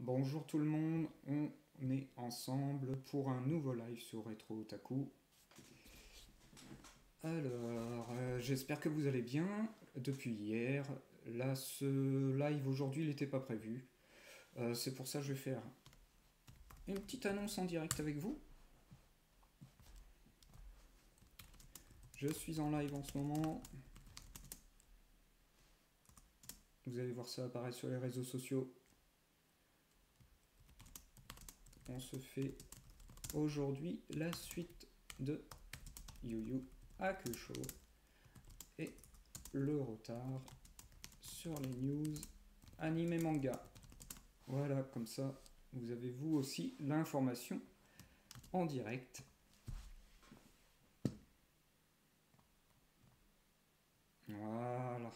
Bonjour tout le monde, on est ensemble pour un nouveau live sur Retro Otaku. Alors, j'espère que vous allez bien depuis hier. Là, ce live aujourd'hui, il n'était pas prévu. C'est pour ça que je vais faire une petite annonce en direct avec vous. Je suis en live en ce moment. Vous allez voir ça apparaître sur les réseaux sociaux. On se fait aujourd'hui la suite de Yu Yu Hakusho et le retard sur les news anime et manga. Voilà, comme ça, vous avez vous aussi l'information en direct. Voilà.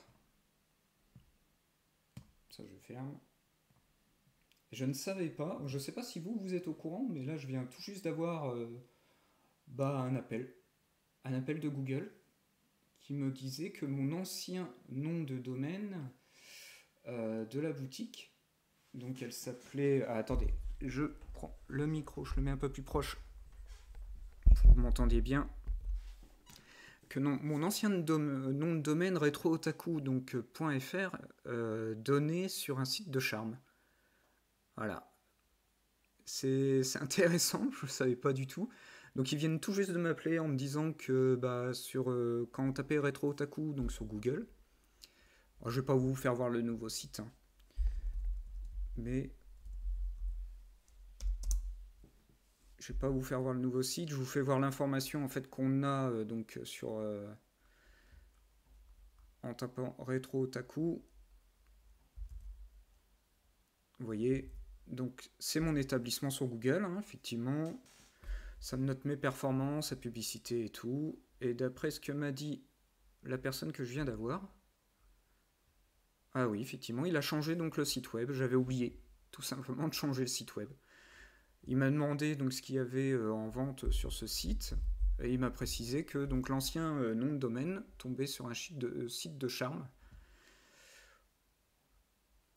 Ça, je ferme. Je ne savais pas, je ne sais pas si vous êtes au courant, mais là, je viens tout juste d'avoir un appel. Un appel de Google qui me disait que mon ancien nom de domaine de la boutique, donc elle s'appelait... Ah, attendez, je prends le micro, je le mets un peu plus proche pour que vous m'entendiez bien. Que non, mon ancien nom de domaine rétro-otaku, donc .fr, donné sur un site de charme. Voilà. C'est intéressant, je ne savais pas du tout. Donc ils viennent tout juste de m'appeler en me disant que quand on tapait rétro-otaku, donc sur Google, alors, je ne vais pas vous faire voir le nouveau site, hein, mais je vais pas vous faire voir le nouveau site, je vous fais voir l'information en fait qu'on a donc sur en tapant rétro otaku. Vous voyez, donc c'est mon établissement sur Google, hein, effectivement. Ça me note mes performances, sa publicité et tout. Et d'après ce que m'a dit la personne que je viens d'avoir, ah oui, effectivement, il a changé donc le site web. J'avais oublié tout simplement de changer le site web. Il m'a demandé donc ce qu'il y avait en vente sur ce site. Et il m'a précisé que donc l'ancien nom de domaine tombait sur un site de charme.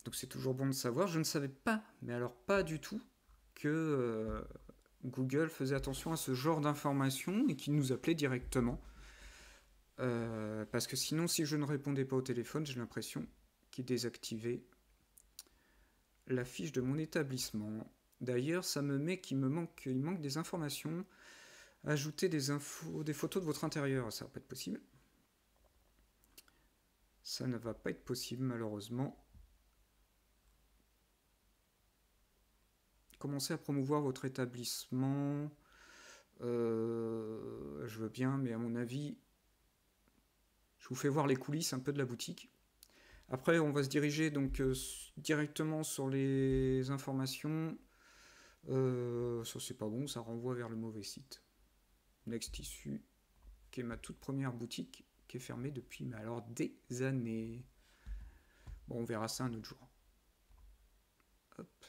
Donc c'est toujours bon de savoir. Je ne savais pas, mais alors pas du tout, que Google faisait attention à ce genre d'informations et qu'il nous appelait directement. Parce que sinon, si je ne répondais pas au téléphone, j'ai l'impression qu'il désactivait la fiche de mon établissement. D'ailleurs, ça me met qu'il manque des informations. Ajouter des photos de votre intérieur, ça va pas être possible. Ça ne va pas être possible malheureusement. Commencez à promouvoir votre établissement. Je veux bien, mais à mon avis, je vous fais voir les coulisses un peu de la boutique. Après, on va se diriger donc directement sur les informations. Ça, c'est pas bon, ça renvoie vers le mauvais site. Next Issue, qui est ma toute première boutique, qui est fermée depuis mais alors des années. Bon, on verra ça un autre jour. Hop.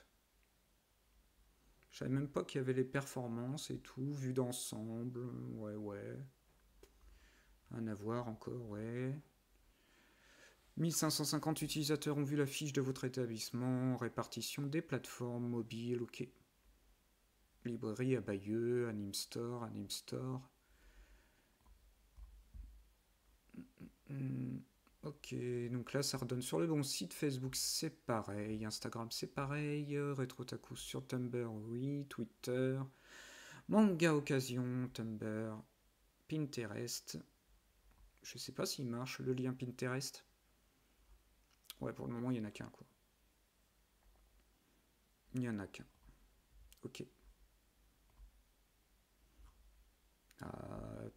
Je savais même pas qu'il y avait les performances et tout, vu d'ensemble. Ouais. Un à voir encore, ouais. 1550 utilisateurs ont vu la fiche de votre établissement. Répartition des plateformes mobiles, ok. Librairie à Bayeux, Anime Store. Ok, donc là ça redonne sur le bon site. Facebook c'est pareil, Instagram c'est pareil, Retrotaku sur Tumblr, oui, Twitter, Manga Occasion, Tumblr, Pinterest. Je sais pas s'il marche le lien Pinterest. Ouais, pour le moment il y en a qu'un quoi. Il n'y en a qu'un. Ok.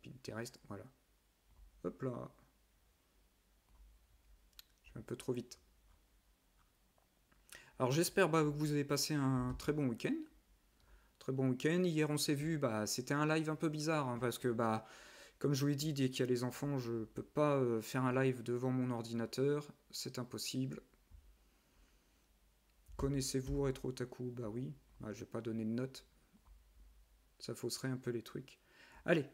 Pinterest, voilà. Hop là. Je vais un peu trop vite. Alors j'espère que vous avez passé un très bon week-end. Très bon week-end. Hier on s'est vu, c'était un live un peu bizarre, hein, parce que comme je vous l'ai dit, dès qu'il y a les enfants, je peux pas faire un live devant mon ordinateur. C'est impossible. Connaissez-vous Retro Otaku? Bah oui. Je vais pas donner de notes. Ça fausserait un peu les trucs. Allez,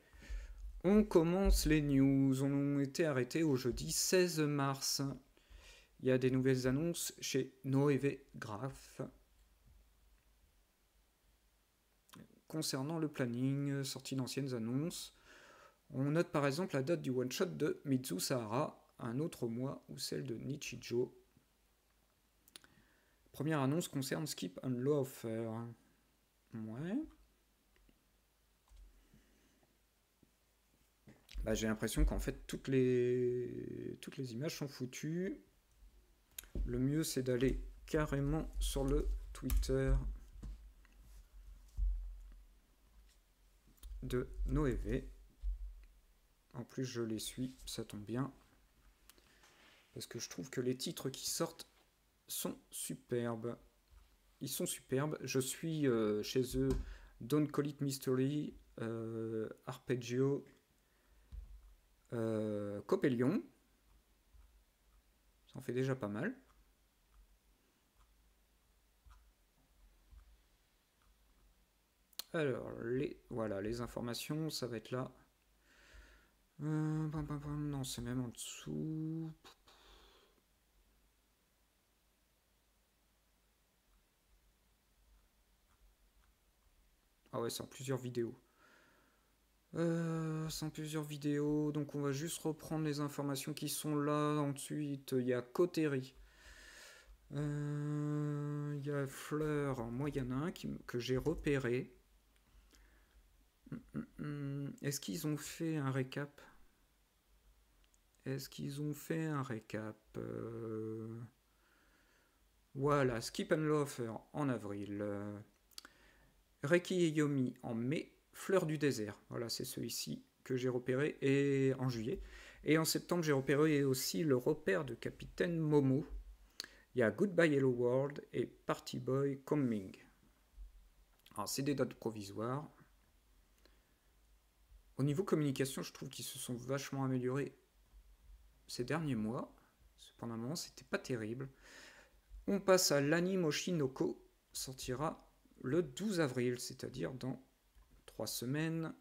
on commence les news. On a été arrêtés au jeudi 16 mars. Il y a des nouvelles annonces chez Noévé Graph. concernant le planning, sortie d'anciennes annonces. On note par exemple la date du one-shot de Mizu Sahara, un autre mois, ou celle de Nichijou. Première annonce concerne Skip and Loafer. Ouais. Bah, j'ai l'impression qu'en fait toutes les images sont foutues. Le mieux c'est d'aller carrément sur le Twitter de Noévé. En plus je les suis, ça tombe bien. Parce que je trouve que les titres qui sortent sont superbes. Ils sont superbes. Je suis chez eux Don't Call It Mystery, Arpeggio, Copélion. Ça en fait déjà pas mal. Alors, voilà, les informations, ça va être là. Non, c'est même en dessous. Ah ouais, c'est en plusieurs vidéos. C'est en plusieurs vidéos, donc on va juste reprendre les informations qui sont là. Ensuite, il y a Coterie. Il y a Fleur. Moi, il y en a un que j'ai repéré. Est-ce qu'ils ont fait un récap? Voilà, Skip and Loafer en avril. Reiki et Yomi en mai. Fleur du désert, voilà, c'est celui-ci que j'ai repéré et en juillet. Et en septembre, j'ai repéré aussi le repère de Capitaine Momo. Il y a Goodbye Hello World et Party Boy Coming. Alors, c'est des dates provisoires. Au niveau communication, je trouve qu'ils se sont vachement améliorés ces derniers mois. Pendant un moment, c'était pas terrible. On passe à l'anime Oshinoko, sortira le 12 avril, c'est-à-dire dans 3 semaines.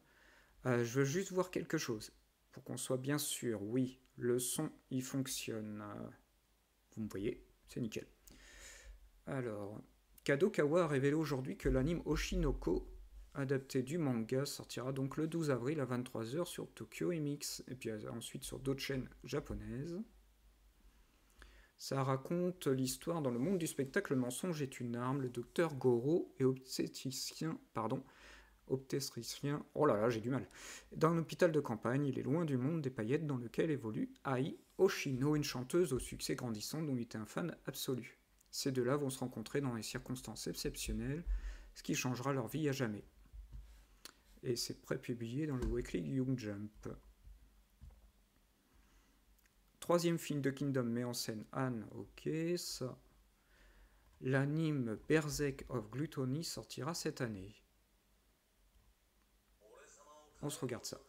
Je veux juste voir quelque chose, pour qu'on soit bien sûr. Oui, le son, il fonctionne. Vous me voyez, c'est nickel. Alors, Kadokawa a révélé aujourd'hui que l'anime Oshinoko, adapté du manga, sortira donc le 12 avril à 23h sur Tokyo MX, et puis ensuite sur d'autres chaînes japonaises. Ça raconte l'histoire dans le monde du spectacle. Le mensonge est une arme. Le docteur Goro est obstétricien, oh là là, j'ai du mal. Dans un hôpital de campagne, il est loin du monde des paillettes dans lequel évolue Ai Oshino, une chanteuse au succès grandissant dont il était un fan absolu. Ces deux-là vont se rencontrer dans des circonstances exceptionnelles, ce qui changera leur vie à jamais. Et c'est prépublié dans le Weekly Young Jump. Troisième film de Kingdom met en scène Anne, ok, ça. L'anime Berserk of Gluttony sortira cette année. On se regarde ça.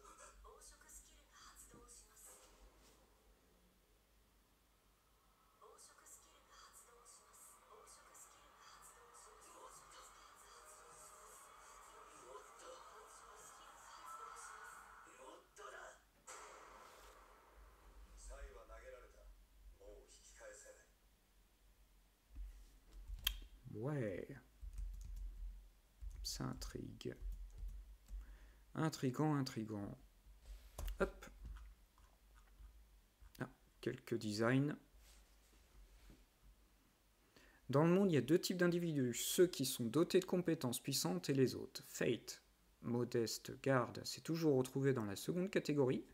Ouais. Ça intrigue. Intrigant. Hop. Ah, quelques designs. Dans le monde, il y a deux types d'individus, ceux qui sont dotés de compétences puissantes et les autres. Fate, modeste, garde, s'est toujours retrouvé dans la seconde catégorie.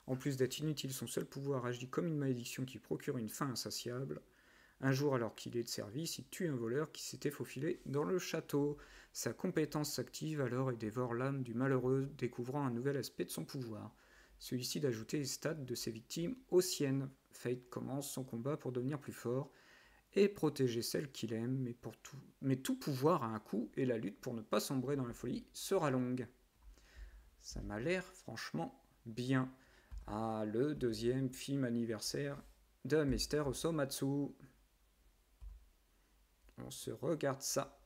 En plus d'être inutile, son seul pouvoir agit comme une malédiction qui procure une faim insatiable. Un jour, alors qu'il est de service, il tue un voleur qui s'était faufilé dans le château. Sa compétence s'active alors et dévore l'âme du malheureux, découvrant un nouvel aspect de son pouvoir. Celui-ci d'ajouter les stats de ses victimes aux siennes. Fate commence son combat pour devenir plus fort et protéger celle qu'il aime, mais tout pouvoir a un coût et la lutte pour ne pas sombrer dans la folie sera longue. Ça m'a l'air franchement bien. Ah, le deuxième film anniversaire de Mr. Osomatsu. On se regarde ça.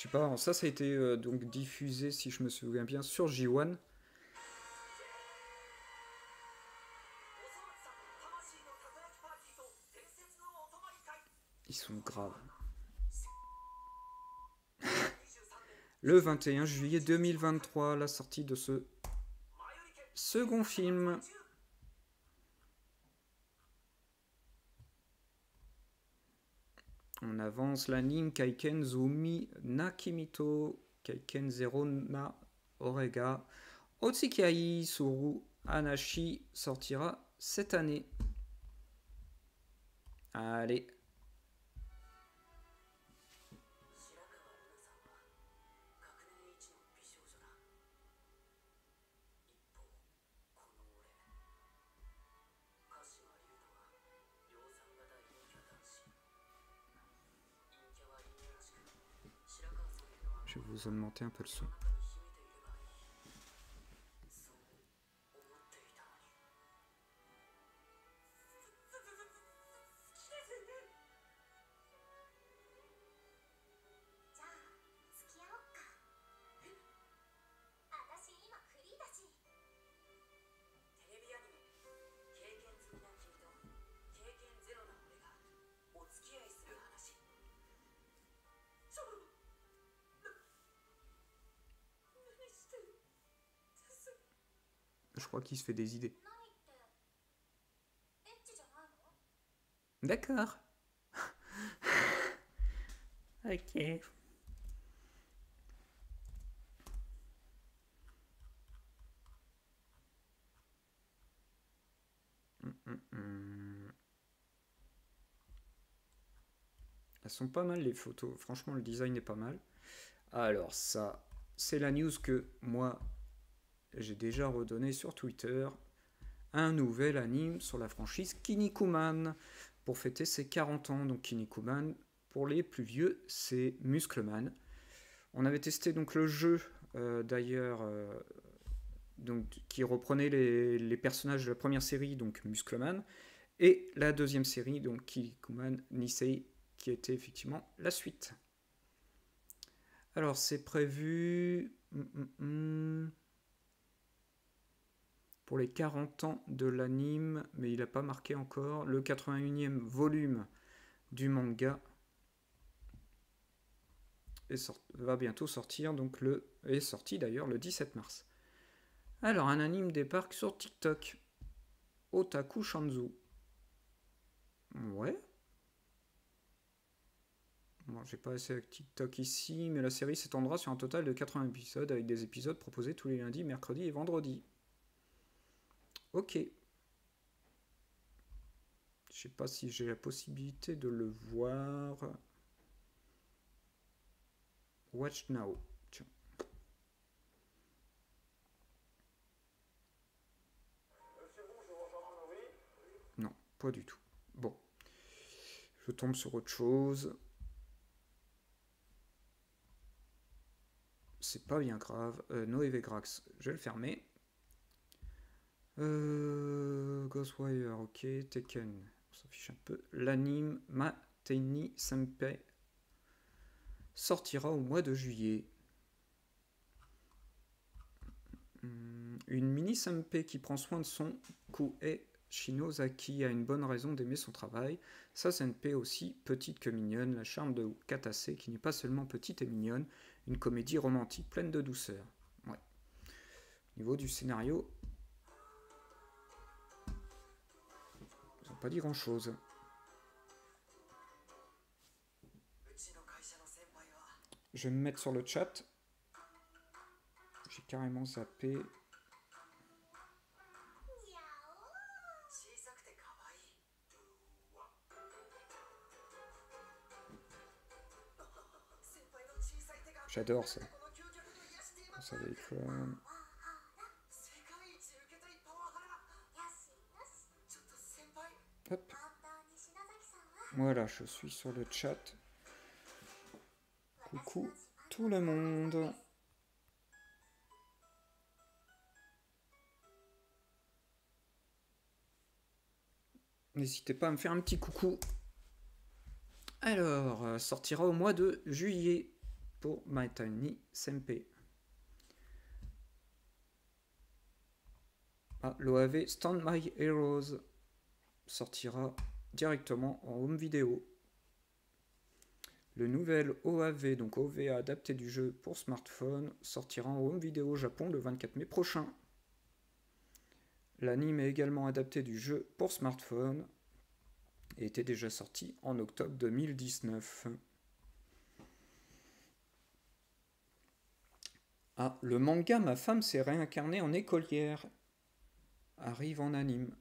sais pas, ça a été donc diffusé, si je me souviens bien, sur J1. Ils sont graves. Le 21 juillet 2023, la sortie de ce second film. On avance l'anime Kaiken Zumi Nakimito Kaiken Zero na Orega Otsukiai Suru Anashi sortira cette année. Allez. Je vais vous augmenter un peu le son. Je crois qu'il se fait des idées. D'accord. Ok. Elles sont pas mal les photos. Franchement, le design est pas mal. Alors ça, c'est la news que moi, j'ai déjà redonné sur Twitter. Un nouvel anime sur la franchise Kinnikuman pour fêter ses 40 ans. Donc Kinnikuman, pour les plus vieux, c'est Muscleman. On avait testé donc le jeu d'ailleurs donc, qui reprenait les personnages de la première série, donc Muscleman, et la deuxième série, donc Kinnikuman Nisei, qui était effectivement la suite. Alors c'est prévu pour les 40 ans de l'anime, mais il n'a pas marqué encore, le 81e volume du manga va bientôt sortir, donc est sorti d'ailleurs le 17 mars. Alors un anime débarque sur TikTok, Otaku Shanzu. Ouais. Bon, j'ai pas assez TikTok ici, mais la série s'étendra sur un total de 80 épisodes, avec des épisodes proposés tous les lundis, mercredis et vendredis. Ok. Je sais pas si j'ai la possibilité de le voir. Watch now. Tiens. Non, pas du tout. Bon. Je tombe sur autre chose. C'est pas bien grave. Noévé Grax, je vais le fermer. Ghostwire, ok. Tekken, on s'affiche un peu. L'anime Mateni Senpai sortira au mois de juillet. Une mini Senpai qui prend soin de son Kuei Shinozaki a une bonne raison d'aimer son travail. Sa Senpai aussi petite que mignonne, la charme de Katase qui n'est pas seulement petite et mignonne, une comédie romantique pleine de douceur. Ouais. Au niveau du scénario, ils n'ont pas dit grand chose. Je vais me mettre sur le chat. J'ai carrément zappé. J'adore ça. Ça va être... Hop. Voilà, je suis sur le chat. Coucou tout le monde. N'hésitez pas à me faire un petit coucou. Alors, sortira au mois de juillet. pour My Tiny Senpai. Ah, l'OAV Stand My Heroes sortira directement en home vidéo. Le nouvel OAV, donc OVA adapté du jeu pour smartphone, sortira en home vidéo au Japon le 24 mai prochain. L'anime est également adapté du jeu pour smartphone et était déjà sorti en octobre 2019. Ah, le manga Ma femme s'est réincarnée en écolière arrive en anime.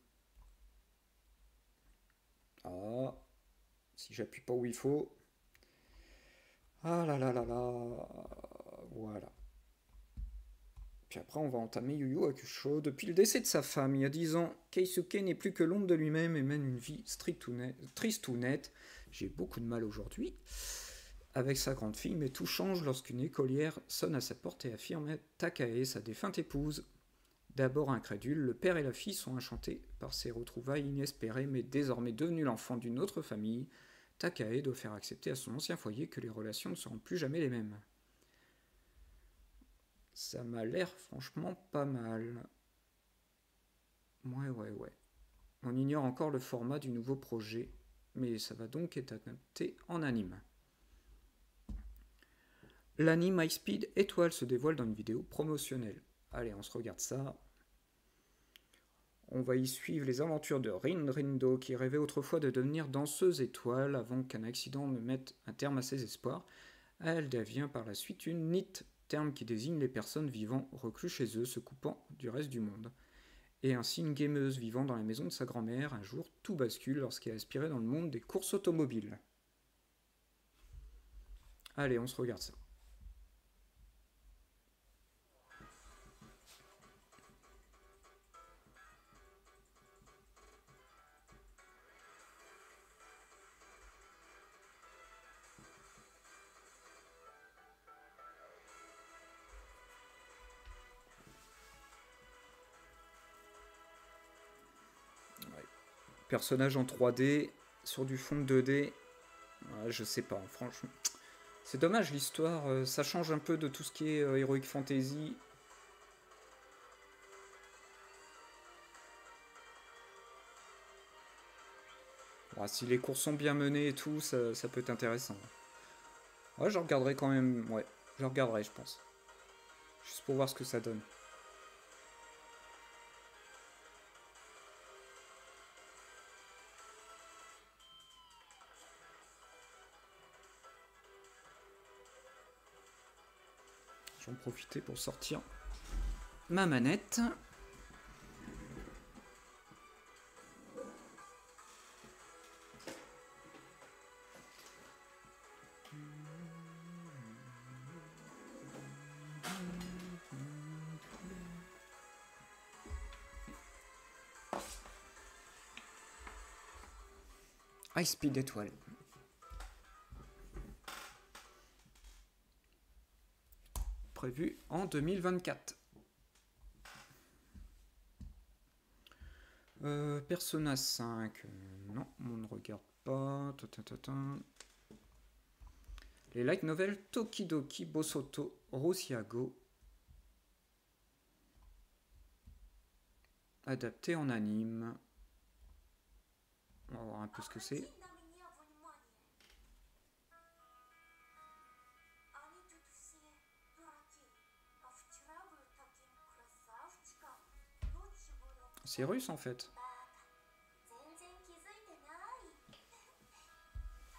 Ah, si j'appuie pas où il faut. Ah là là là là. Voilà. Puis après, on va entamer Yu Yu Hakusho. Depuis le décès de sa femme, il y a 10 ans, Keisuke n'est plus que l'ombre de lui-même et mène une vie triste ou nette. J'ai beaucoup de mal aujourd'hui. Avec sa grande fille, mais tout change lorsqu'une écolière sonne à sa porte et affirme Takae, sa défunte épouse. D'abord incrédule, le père et la fille sont enchantés par ces retrouvailles inespérées, mais désormais devenu l'enfant d'une autre famille, Takae doit faire accepter à son ancien foyer que les relations ne seront plus jamais les mêmes. Ça m'a l'air franchement pas mal. Ouais. On ignore encore le format du nouveau projet, mais ça va donc être adapté en anime. L'anime High Speed Étoile se dévoile dans une vidéo promotionnelle. Allez, on se regarde ça. On va y suivre les aventures de Rin Rindo, qui rêvait autrefois de devenir danseuse étoile avant qu'un accident ne mette un terme à ses espoirs. Elle devient par la suite une NEET, terme qui désigne les personnes vivant reclus chez eux, se coupant du reste du monde. Et ainsi une gameuse vivant dans la maison de sa grand-mère. Un jour, tout bascule lorsqu'elle est aspirée dans le monde des courses automobiles. Allez, on se regarde ça. Personnage en 3D, sur du fond de 2D. Ouais, je sais pas, franchement. C'est dommage l'histoire, ça change un peu de tout ce qui est Heroic Fantasy. Bon, si les courses sont bien menées et tout, ça peut être intéressant. Ouais, je regarderai quand même. Ouais, je regarderai, je pense. Juste pour voir ce que ça donne. J'en profiter pour sortir ma manette. High Speed Étoile. Prévu en 2024. Persona 5. Non, on ne regarde pas. Les light novels Tokidoki Bosoto Rosiago. Adapté en anime. On va voir un peu ce que c'est. C'est russe en fait.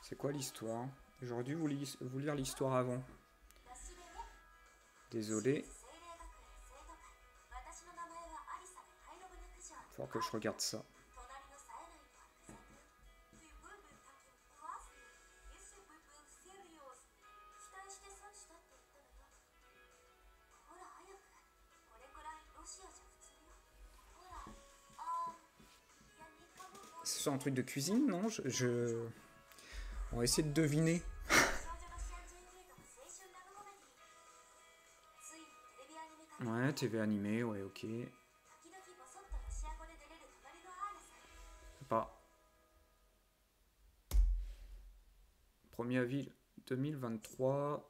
C'est quoi l'histoire? J'aurais dû vous lire l'histoire avant. Désolé. Faut que je regarde ça. C'est un truc de cuisine, non? On va essayer de deviner. Ouais, TV animé, ouais, ok. Pas. 1er avril 2023.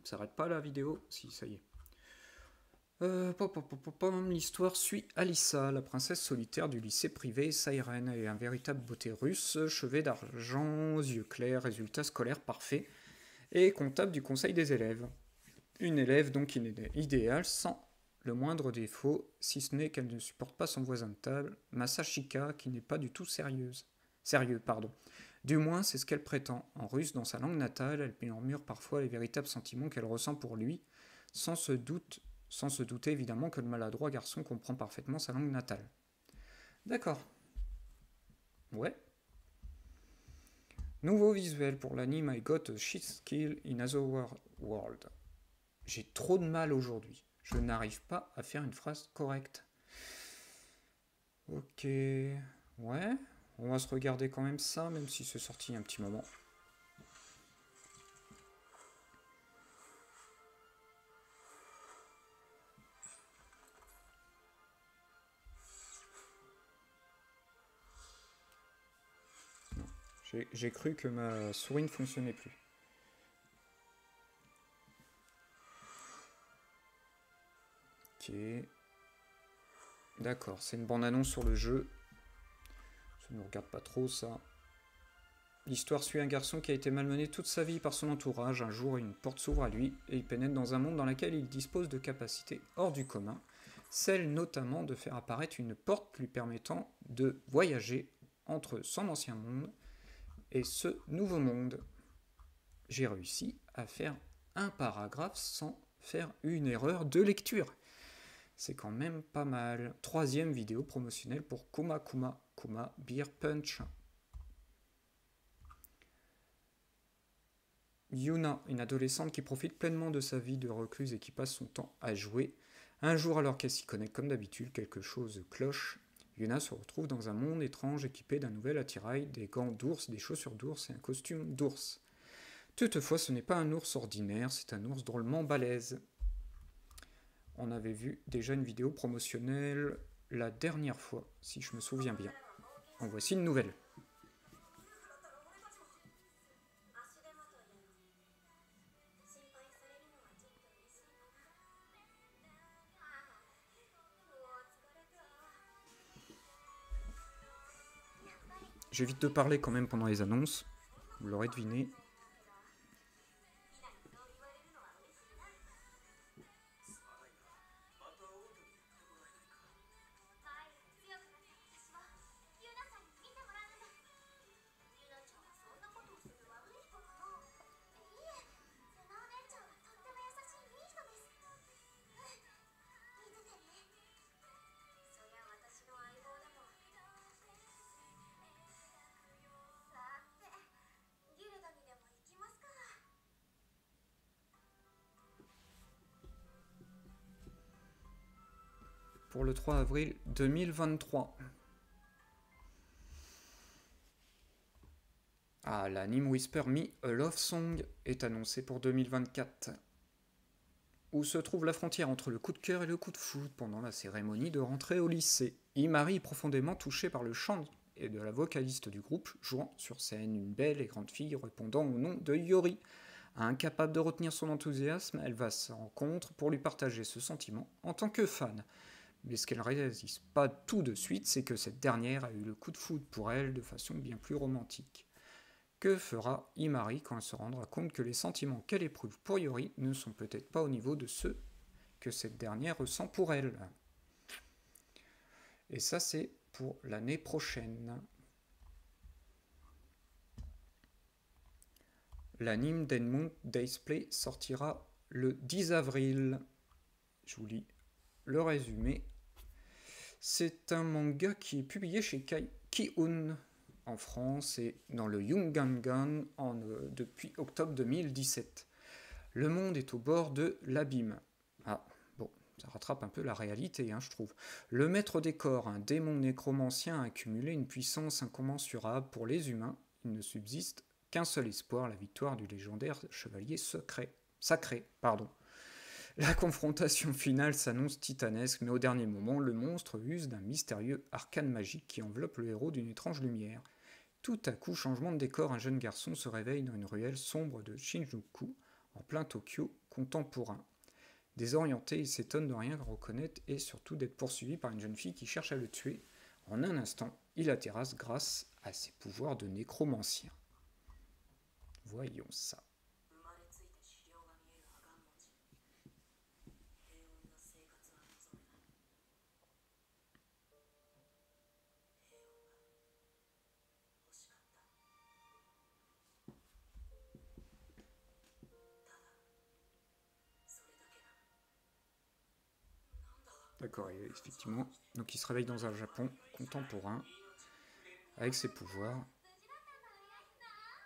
s'arrête pas la vidéo? Si, ça y est. L'histoire suit Alissa, la princesse solitaire du lycée privé Siren, et un véritable beauté russe, chevet d'argent, yeux clairs, résultat scolaire parfait, et comptable du conseil des élèves. Une élève donc idéale, sans le moindre défaut, si ce n'est qu'elle ne supporte pas son voisin de table, Masashika, qui n'est pas du tout sérieux. Du moins, c'est ce qu'elle prétend. En russe, dans sa langue natale, elle murmure parfois les véritables sentiments qu'elle ressent pour lui, sans se douter évidemment que le maladroit garçon comprend parfaitement sa langue natale. D'accord. Ouais. Nouveau visuel pour l'anime I Got a Shit Skill in Other World. J'ai trop de mal aujourd'hui. Je n'arrive pas à faire une phrase correcte. Ok. Ouais. On va se regarder quand même ça, même si c'est sorti il y a un petit moment. J'ai cru que ma souris ne fonctionnait plus. Ok. D'accord, c'est une bande-annonce sur le jeu. Ça ne regarde pas trop ça. L'histoire suit un garçon qui a été malmené toute sa vie par son entourage. Un jour, une porte s'ouvre à lui et il pénètre dans un monde dans lequel il dispose de capacités hors du commun. Celle notamment de faire apparaître une porte lui permettant de voyager entre son ancien monde et ce nouveau monde. J'ai réussi à faire un paragraphe sans faire une erreur de lecture. C'est quand même pas mal. 3e vidéo promotionnelle pour Kuma Beer Punch. Yuna, une adolescente qui profite pleinement de sa vie de recluse et qui passe son temps à jouer. Un jour, alors qu'elle s'y connecte comme d'habitude, quelque chose cloche. Yuna se retrouve dans un monde étrange équipé d'un nouvel attirail, des gants d'ours, des chaussures d'ours et un costume d'ours. Toutefois, ce n'est pas un ours ordinaire, c'est un ours drôlement balèze. On avait vu déjà une vidéo promotionnelle la dernière fois, si je me souviens bien. En voici une nouvelle. J'évite de parler quand même pendant les annonces, vous l'aurez deviné. Pour le 3 avril 2023. Ah, l'anime Whisper Me a Love Song est annoncé pour 2024. Où se trouve la frontière entre le coup de cœur et le coup de foudre pendant la cérémonie de rentrée au lycée. Imari est profondément touchée par le chant et de la vocaliste du groupe, jouant sur scène une belle et grande fille répondant au nom de Yori. Incapable de retenir son enthousiasme, elle va à sa rencontre pour lui partager ce sentiment en tant que fan. Mais ce qu'elle ne réalise pas tout de suite, c'est que cette dernière a eu le coup de foudre pour elle de façon bien plus romantique. Que fera Imari quand elle se rendra compte que les sentiments qu'elle éprouve pour Yori ne sont peut-être pas au niveau de ceux que cette dernière ressent pour elle? Et ça, c'est pour l'année prochaine. L'anime Denmon Daysplay sortira le 10 avril. Je vous lis le résumé. C'est un manga qui est publié chez Ki-Un en France et dans le Youngangan depuis octobre 2017. Le monde est au bord de l'abîme. Ah, bon, ça rattrape un peu la réalité, je trouve. Le maître des corps, un démon nécromancien, a accumulé une puissance incommensurable pour les humains. Il ne subsiste qu'un seul espoir, la victoire du légendaire chevalier sacré. La confrontation finale s'annonce titanesque, mais au dernier moment, le monstre use d'un mystérieux arcane magique qui enveloppe le héros d'une étrange lumière. Tout à coup, changement de décor, un jeune garçon se réveille dans une ruelle sombre de Shinjuku, en plein Tokyo, contemporain. Désorienté, il s'étonne de rien reconnaître et surtout d'être poursuivi par une jeune fille qui cherche à le tuer. En un instant, il la terrasse grâce à ses pouvoirs de nécromancien. Voyons ça. D'accord, effectivement. Donc il se réveille dans un Japon contemporain, avec ses pouvoirs,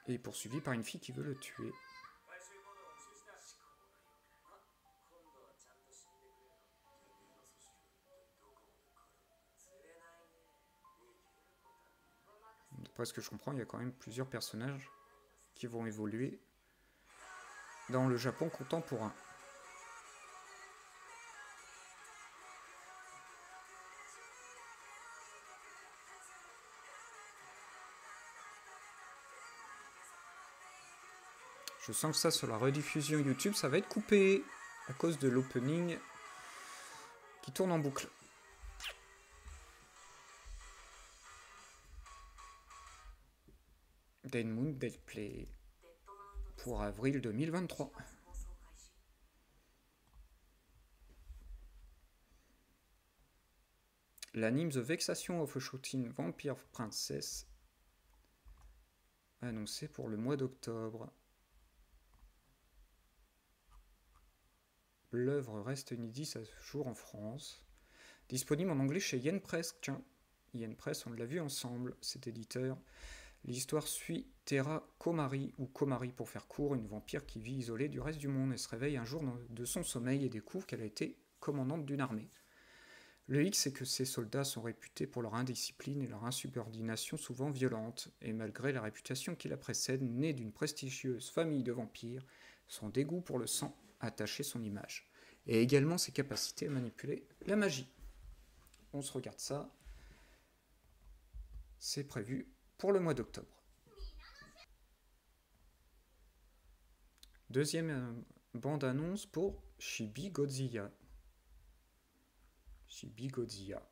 et est poursuivi par une fille qui veut le tuer. D'après ce que je comprends, il y a quand même plusieurs personnages qui vont évoluer dans le Japon contemporain. Je sens que ça, sur la rediffusion YouTube, ça va être coupé à cause de l'opening qui tourne en boucle. Dead Moon Dead Play pour avril 2023. L'anime The Vexation of a Shooting Vampire Princess annoncé pour le mois d'octobre. L'œuvre reste inédite à ce jour en France. Disponible en anglais chez Yen Press. Tiens, Yen Press, on l'a vu ensemble, cet éditeur. L'histoire suit Terra Komari, ou Komari pour faire court, une vampire qui vit isolée du reste du monde et se réveille un jour de son sommeil et découvre qu'elle a été commandante d'une armée. Le hic, c'est que ces soldats sont réputés pour leur indiscipline et leur insubordination souvent violente, et malgré la réputation qui la précède, née d'une prestigieuse famille de vampires, son dégoût pour le sang a taché son image, et également ses capacités à manipuler la magie. On se regarde ça, c'est prévu pour le mois d'octobre. Deuxième bande-annonce pour Chibi Godzilla. Chibi Godzilla.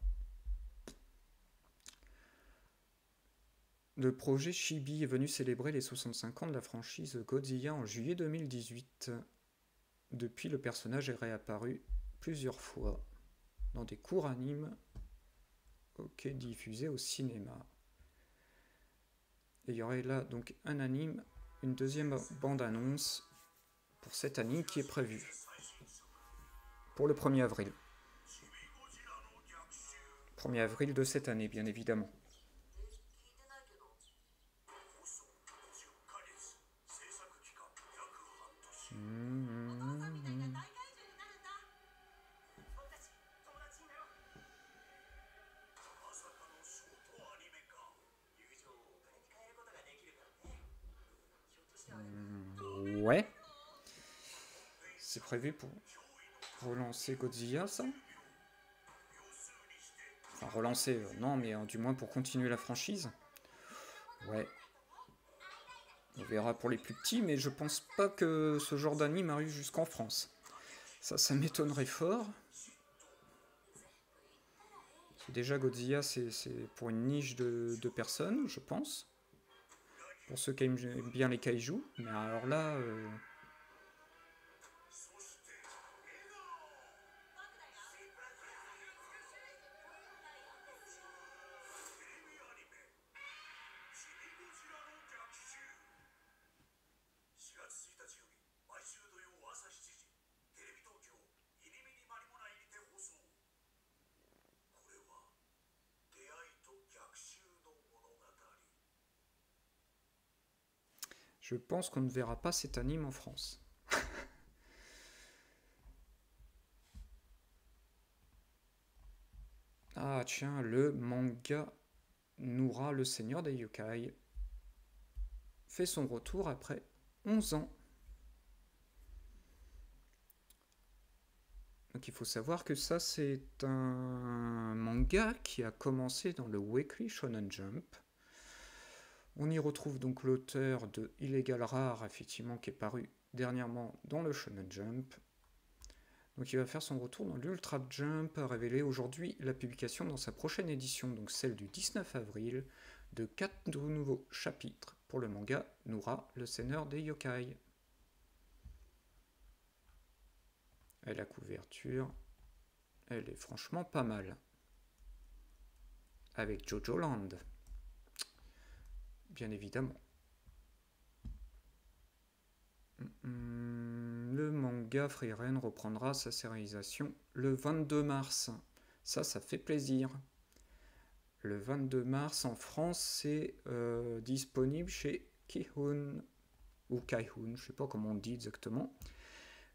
Le projet Chibi est venu célébrer les 65 ans de la franchise Godzilla en juillet 2018. Depuis, le personnage est réapparu plusieurs fois dans des courts animes diffusés au cinéma. Et il y aurait là donc un anime, une deuxième bande-annonce pour cet anime qui est prévu pour le 1er avril. 1er avril de cette année, bien évidemment. Ouais. C'est prévu pour relancer Godzilla, ça ? Enfin, relancer, non, mais du moins pour continuer la franchise. Ouais. On verra pour les plus petits, mais je pense pas que ce genre d'anime arrive jusqu'en France. Ça m'étonnerait fort. Déjà, Godzilla, c'est pour une niche de personnes, je pense. Pour ceux qui aiment bien les kaijus. Mais alors là... Je pense qu'on ne verra pas cet anime en France. Ah tiens, le manga Noura, le Seigneur des Yokai, fait son retour après 11 ans. Donc il faut savoir que ça, c'est un manga qui a commencé dans le Weekly Shonen Jump On y retrouve donc l'auteur de Illegal Rare, effectivement, qui est paru dernièrement dans le Shonen Jump. Donc il va faire son retour dans l'Ultra Jump, a révélé aujourd'hui la publication dans sa prochaine édition, donc celle du 19 avril, de 4 nouveaux chapitres pour le manga Noura, le seigneur des yokai. Et la couverture, elle est franchement pas mal. Avec Jojo Land, bien évidemment. Le manga Frieren reprendra sa sérialisation le 22 mars. Ça fait plaisir. Le 22 mars en France, c'est disponible chez Kihun ou Kaihun, je sais pas comment on dit exactement.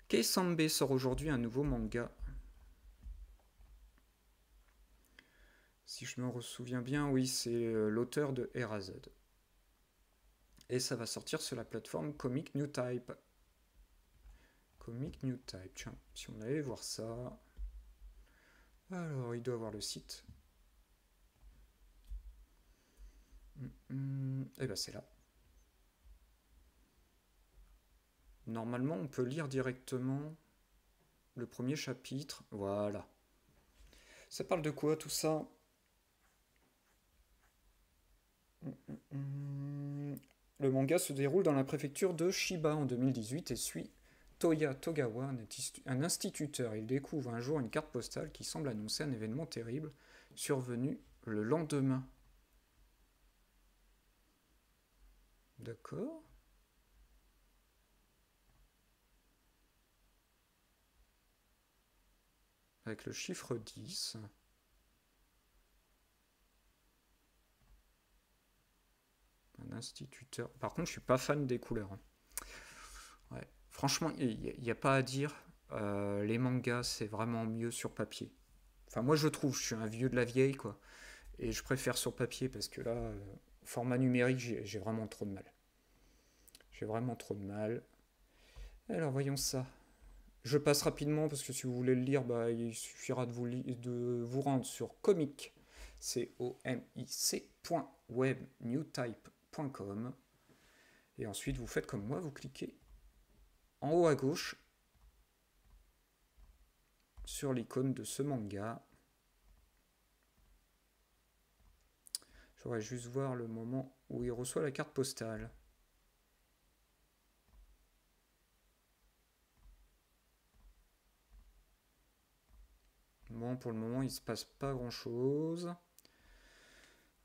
Keisanbe sort aujourd'hui un nouveau manga. Si je me souviens bien, oui, c'est l'auteur de Erazed. Et ça va sortir sur la plateforme Comic New Type. Comic New Type, tiens, si on allait voir ça. Alors, il doit avoir le site. Et ben c'est là. Normalement, on peut lire directement le premier chapitre. Voilà. Ça parle de quoi tout ça? Le manga se déroule dans la préfecture de Shiba en 2018 et suit Toya Togawa, un instituteur. Il découvre un jour une carte postale qui semble annoncer un événement terrible survenu le lendemain. D'accord. Avec le chiffre 10. Un instituteur. Par contre, je suis pas fan des couleurs. Ouais. Franchement, il n'y a pas à dire. Les mangas, c'est vraiment mieux sur papier. Enfin, moi, je trouve. Je suis un vieux de la vieille, quoi. Et je préfère sur papier parce que là, format numérique, j'ai vraiment trop de mal. J'ai vraiment trop de mal. Alors, voyons ça. Je passe rapidement parce que si vous voulez le lire, bah, il suffira de vous rendre sur comic, comic.webnewtype.com et ensuite vous faites comme moi, vous cliquez en haut à gauche sur l'icône de ce manga. Je voudrais juste voir le moment où il reçoit la carte postale. Bon, pour le moment, il se passe pas grand-chose.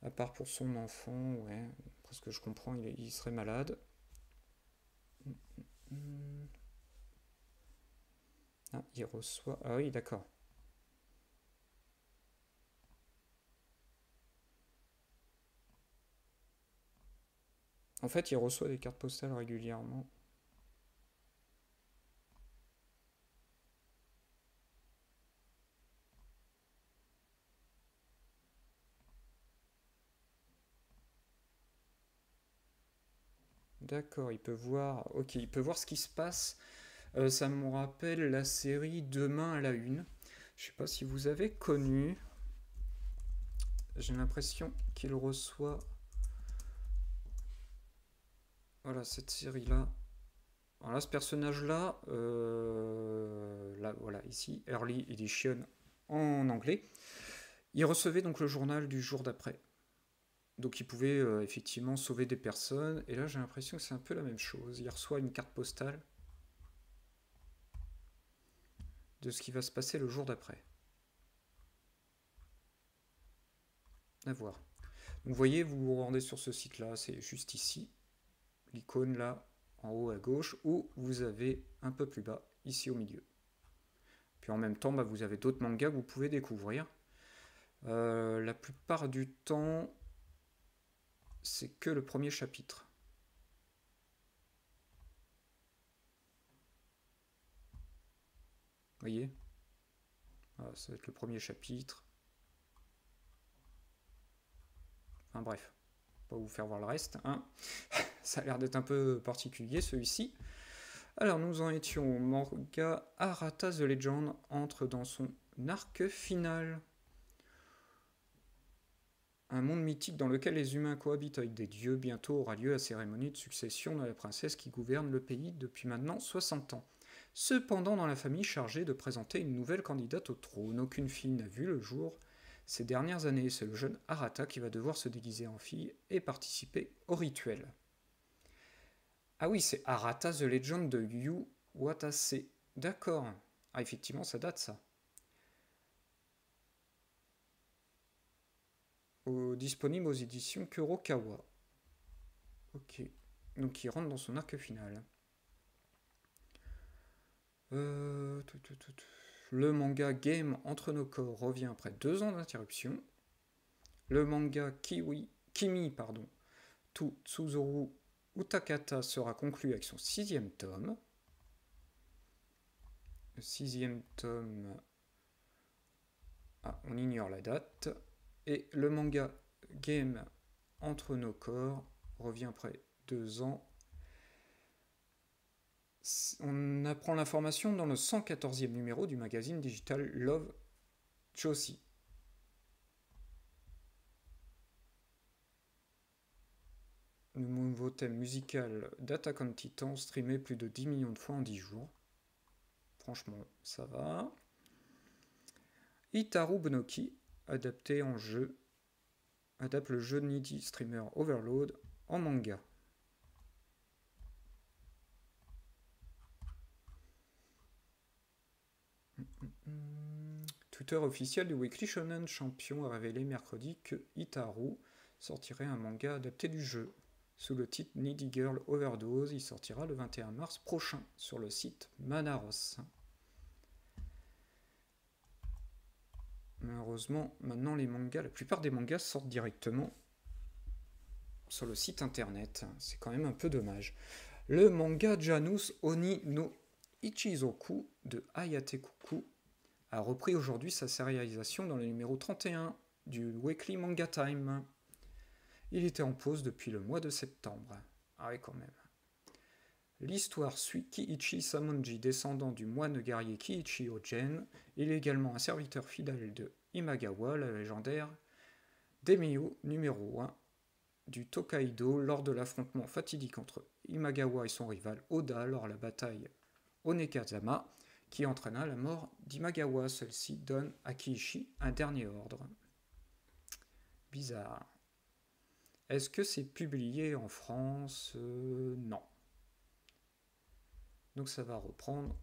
À part pour son enfant, ouais. Parce que je comprends, il serait malade. Ah, il reçoit... Ah oui, d'accord. En fait, il reçoit des cartes postales régulièrement. D'accord, il peut voir. Ok, il peut voir ce qui se passe. Ça me rappelle la série Demain à la une. Je sais pas si vous avez connu. J'ai l'impression qu'il reçoit. Voilà, cette série-là. Alors là, ce personnage-là, là, voilà, ici, Early Edition en anglais, il recevait donc le journal du jour d'après. Donc il pouvait effectivement sauver des personnes. Et là, j'ai l'impression que c'est un peu la même chose. Il reçoit une carte postale de ce qui va se passer le jour d'après. À voir. Donc vous voyez, vous vous rendez sur ce site-là, c'est juste ici, l'icône là, en haut à gauche, ou vous avez un peu plus bas, ici au milieu. Puis en même temps, bah, vous avez d'autres mangas que vous pouvez découvrir. La plupart du temps, c'est que le premier chapitre. Vous voyez? Voilà, ça va être le premier chapitre. Enfin bref, pas vous faire voir le reste, hein. Ça a l'air d'être un peu particulier celui-ci. Alors nous en étions au manga Arata the Legend, entre dans son arc final. Un monde mythique dans lequel les humains cohabitent avec des dieux. Bientôt aura lieu la cérémonie de succession de la princesse qui gouverne le pays depuis maintenant 60 ans. Cependant, dans la famille chargée de présenter une nouvelle candidate au trône, aucune fille n'a vu le jour ces dernières années. C'est le jeune Arata qui va devoir se déguiser en fille et participer au rituel. Ah oui, c'est Arata the Legend de Yu Watase. D'accord. Ah, effectivement, ça date, ça. Disponible aux éditions Kurokawa. Ok. Donc il rentre dans son arc final. Le manga Game entre nos corps revient après 2 ans d'interruption. Le manga Kimi to Tsuzuru Utakata sera conclu avec son 6e tome. Le 6e tome... Ah, on ignore la date. Et le manga Game entre nos corps revient après 2 ans. On apprend l'information dans le 114e numéro du magazine digital Love Josie. Le nouveau thème musical d'Attack on Titan streamé plus de 10 millions de fois en 10 jours. Franchement, ça va. Itaru Benoki, adapté en jeu, adapte le jeu Needy Streamer Overload en manga. Twitter officiel du Weekly Shonen Champion a révélé mercredi que Itaru sortirait un manga adapté du jeu. Sous le titre Needy Girl Overdose, il sortira le 21 mars prochain sur le site Manaros. Malheureusement, maintenant la plupart des mangas sortent directement sur le site internet. C'est quand même un peu dommage. Le manga Janus Oni no Ichizoku de Hayate Kuku a repris aujourd'hui sa sérialisation dans le numéro 31 du Weekly Manga Time. Il était en pause depuis le mois de septembre. Ah oui, quand même. L'histoire suit Kiichi Samonji, descendant du moine guerrier Kiichi Ogen. Il est également un serviteur fidèle de Imagawa, la légendaire Daimyo numéro 1 du Tokaido lors de l'affrontement fatidique entre Imagawa et son rival Oda lors de la bataille Onekazama, qui entraîna la mort d'Imagawa. Celle-ci donne à Kiichi un dernier ordre. Bizarre. Est-ce que c'est publié en France Non. Donc ça va reprendre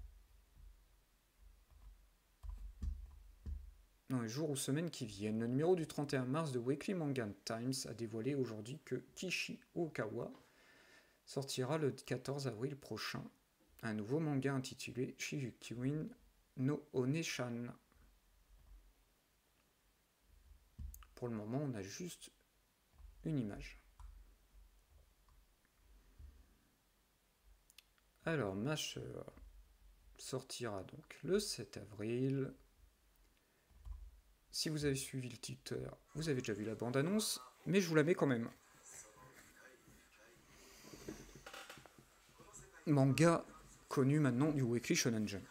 dans les jours ou semaines qui viennent. Le numéro du 31 mars de Weekly Manga Times a dévoilé aujourd'hui que Kishi Okawa sortira le 14 avril prochain un nouveau manga intitulé Shijukiwin no Oneshan. Pour le moment, on a juste une image. Alors, Masher sortira donc le 7 avril. Si vous avez suivi le Twitter, vous avez déjà vu la bande-annonce, mais je vous la mets quand même. Manga connu maintenant du Weekly Shonen Jump.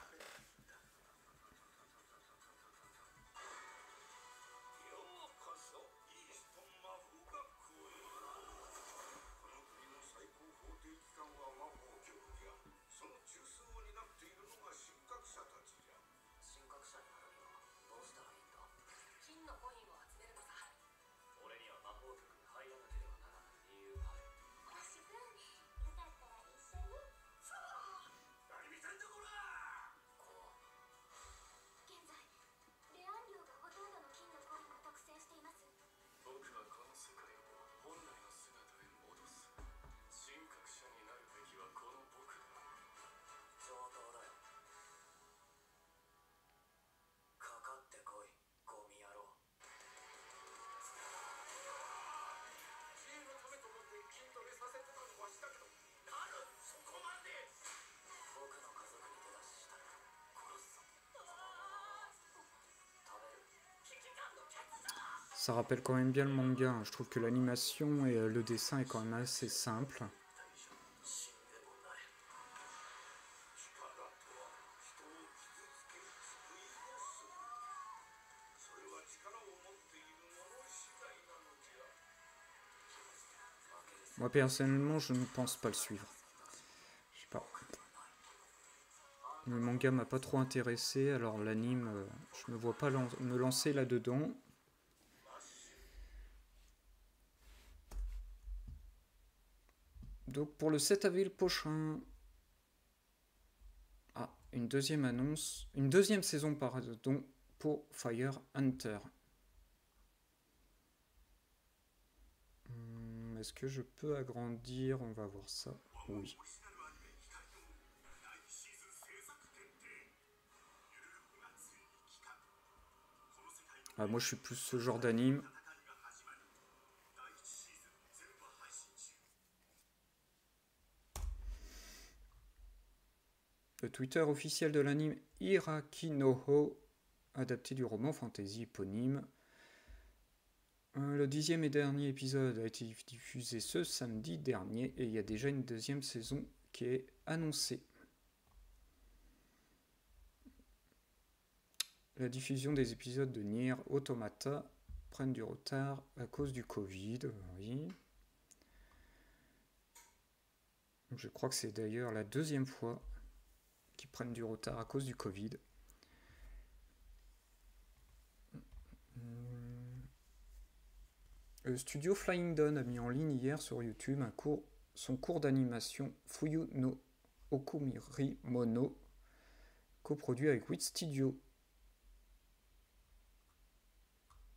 Ça rappelle quand même bien le manga. Je trouve que l'animation et le dessin est quand même assez simple. Moi personnellement, je ne pense pas le suivre. Je sais pas. Le manga m'a pas trop intéressé, alors l'anime, je me vois pas me lancer là-dedans. Donc pour le 7 avril prochain, une deuxième annonce, une deuxième saison pardon, pour Fire Hunter. Est-ce que je peux agrandir? On va voir ça. Oui. Moi je suis plus ce genre d'anime. Le Twitter officiel de l'anime Hiraki no Ho, adapté du roman fantasy éponyme. Le 10e et dernier épisode a été diffusé ce samedi dernier et il y a déjà une deuxième saison qui est annoncée. La diffusion des épisodes de Nier Automata prennent du retard à cause du Covid. Oui. Je crois que c'est d'ailleurs la deuxième fois qu'ils prennent du retard à cause du Covid. Le studio Flying Dawn a mis en ligne hier sur YouTube son cours d'animation Fuyu no Okumiri Mono, coproduit avec Wit Studio.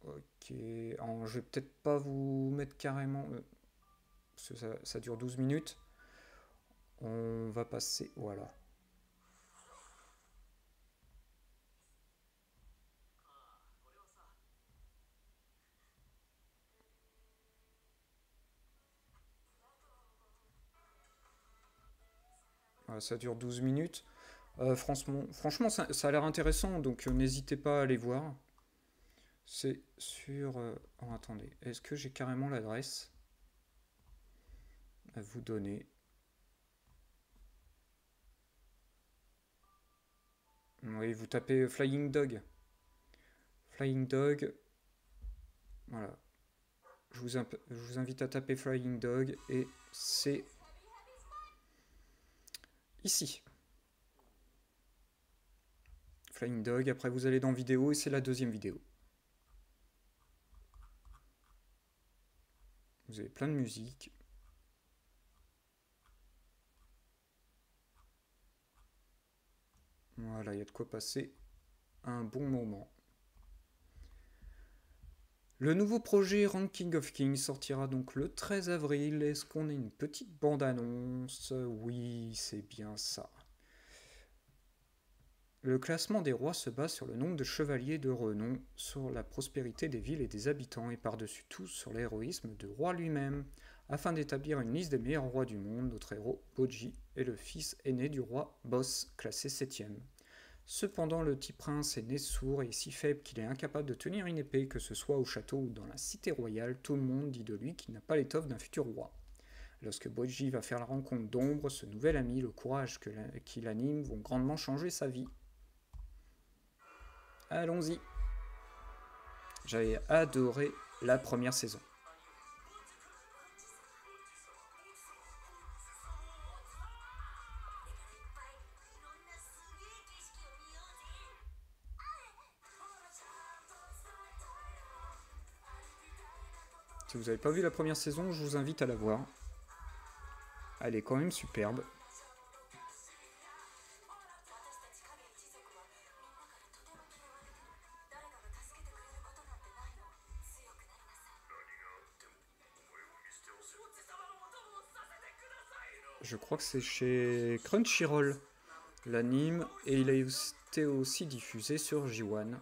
Ok, alors, je vais peut-être pas vous mettre carrément, parce que ça dure 12 minutes. On va passer, voilà. Voilà, ça dure 12 minutes. Franchement ça a l'air intéressant, donc n'hésitez pas à aller voir. C'est sur... oh, attendez, est-ce que j'ai carrément l'adresse à vous donner? Oui, vous tapez Flying Dog. Flying Dog. Voilà. Je vous invite à taper Flying Dog et c'est ici. Flying Dog, après vous allez dans vidéo et c'est la deuxième vidéo. Vous avez plein de musique. Voilà, il y a de quoi passer un bon moment. Le nouveau projet Ranking of Kings sortira donc le 13 avril. Est-ce qu'on a une petite bande-annonce? Oui, c'est bien ça. Le classement des rois se base sur le nombre de chevaliers de renom, sur la prospérité des villes et des habitants, et par-dessus tout sur l'héroïsme du roi lui-même. Afin d'établir une liste des meilleurs rois du monde, notre héros, Boji, est le fils aîné du roi Boss, classé 7ème. Cependant, le petit prince est né sourd et si faible qu'il est incapable de tenir une épée, que ce soit au château ou dans la cité royale. Tout le monde dit de lui qu'il n'a pas l'étoffe d'un futur roi. Lorsque Boji va faire la rencontre d'Ombre, ce nouvel ami, le courage qui l'anime vont grandement changer sa vie. Allons-y. J'avais adoré la première saison. Si vous n'avez pas vu la première saison, je vous invite à la voir. Elle est quand même superbe. Je crois que c'est chez Crunchyroll, l'anime, et il a été aussi diffusé sur J1.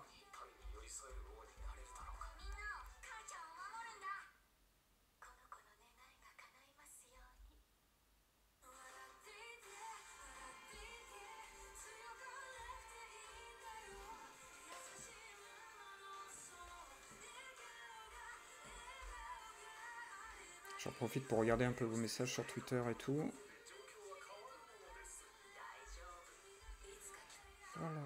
J'en profite pour regarder un peu vos messages sur Twitter et tout. Oh là là.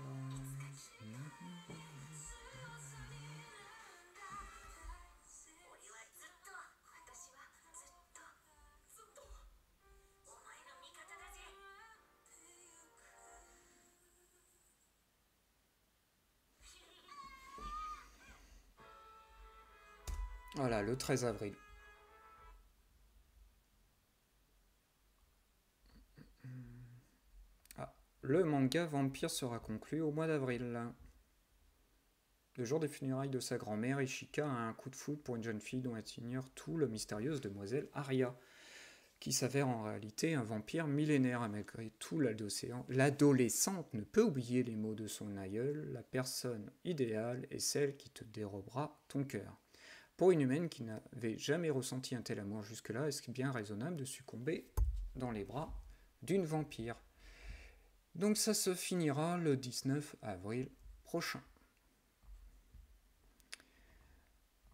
Voilà, le 13 avril. Ah, le manga Vampire sera conclu au mois d'avril. Le jour des funérailles de sa grand-mère, Ishika a un coup de foudre pour une jeune fille dont elle ignore tout, la mystérieuse demoiselle Aria, qui s'avère en réalité un vampire millénaire. Malgré tout, l'adolescente ne peut oublier les mots de son aïeul, la personne idéale est celle qui te dérobera ton cœur. Pour une humaine qui n'avait jamais ressenti un tel amour jusque-là, est-ce bien raisonnable de succomber dans les bras d'une vampire? Donc ça se finira le 19 avril prochain.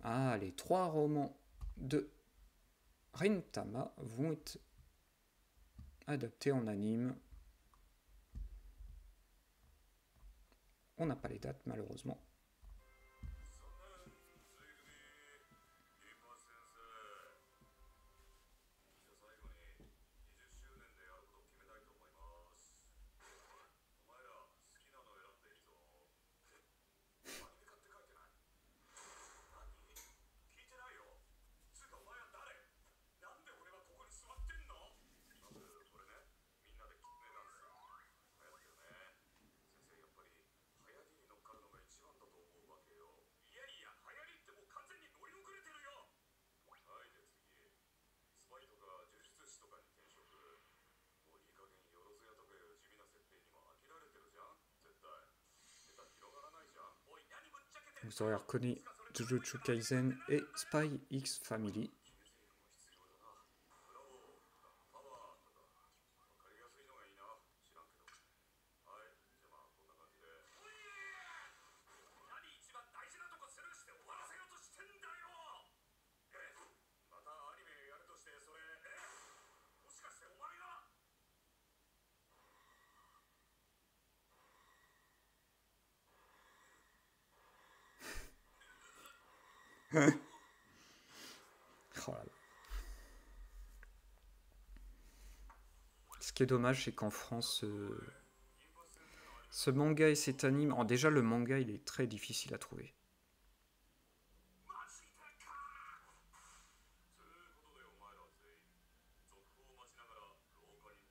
Ah, les 3 romans de Rintama vont être adaptés en anime. On n'a pas les dates malheureusement. Vous aurez reconnu Jujutsu Kaisen et Spy X Family. Oh là là. Ce qui est dommage, c'est qu'en France, ce manga et cet anime... Alors déjà, le manga, il est très difficile à trouver.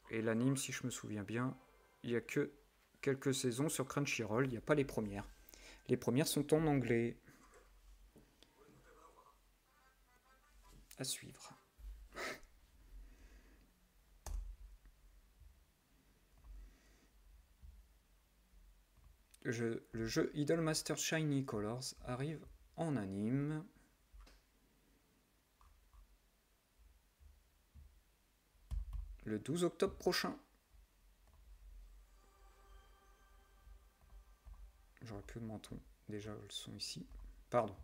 Et l'anime, si je me souviens bien, il n'y a que quelques saisons sur Crunchyroll, il n'y a pas les premières. Les premières sont en anglais. À suivre. Le jeu Idolmaster Shiny Colors arrive en anime. Le 12 octobre prochain. J'aurais pu m'entendre déjà le son ici. Pardon.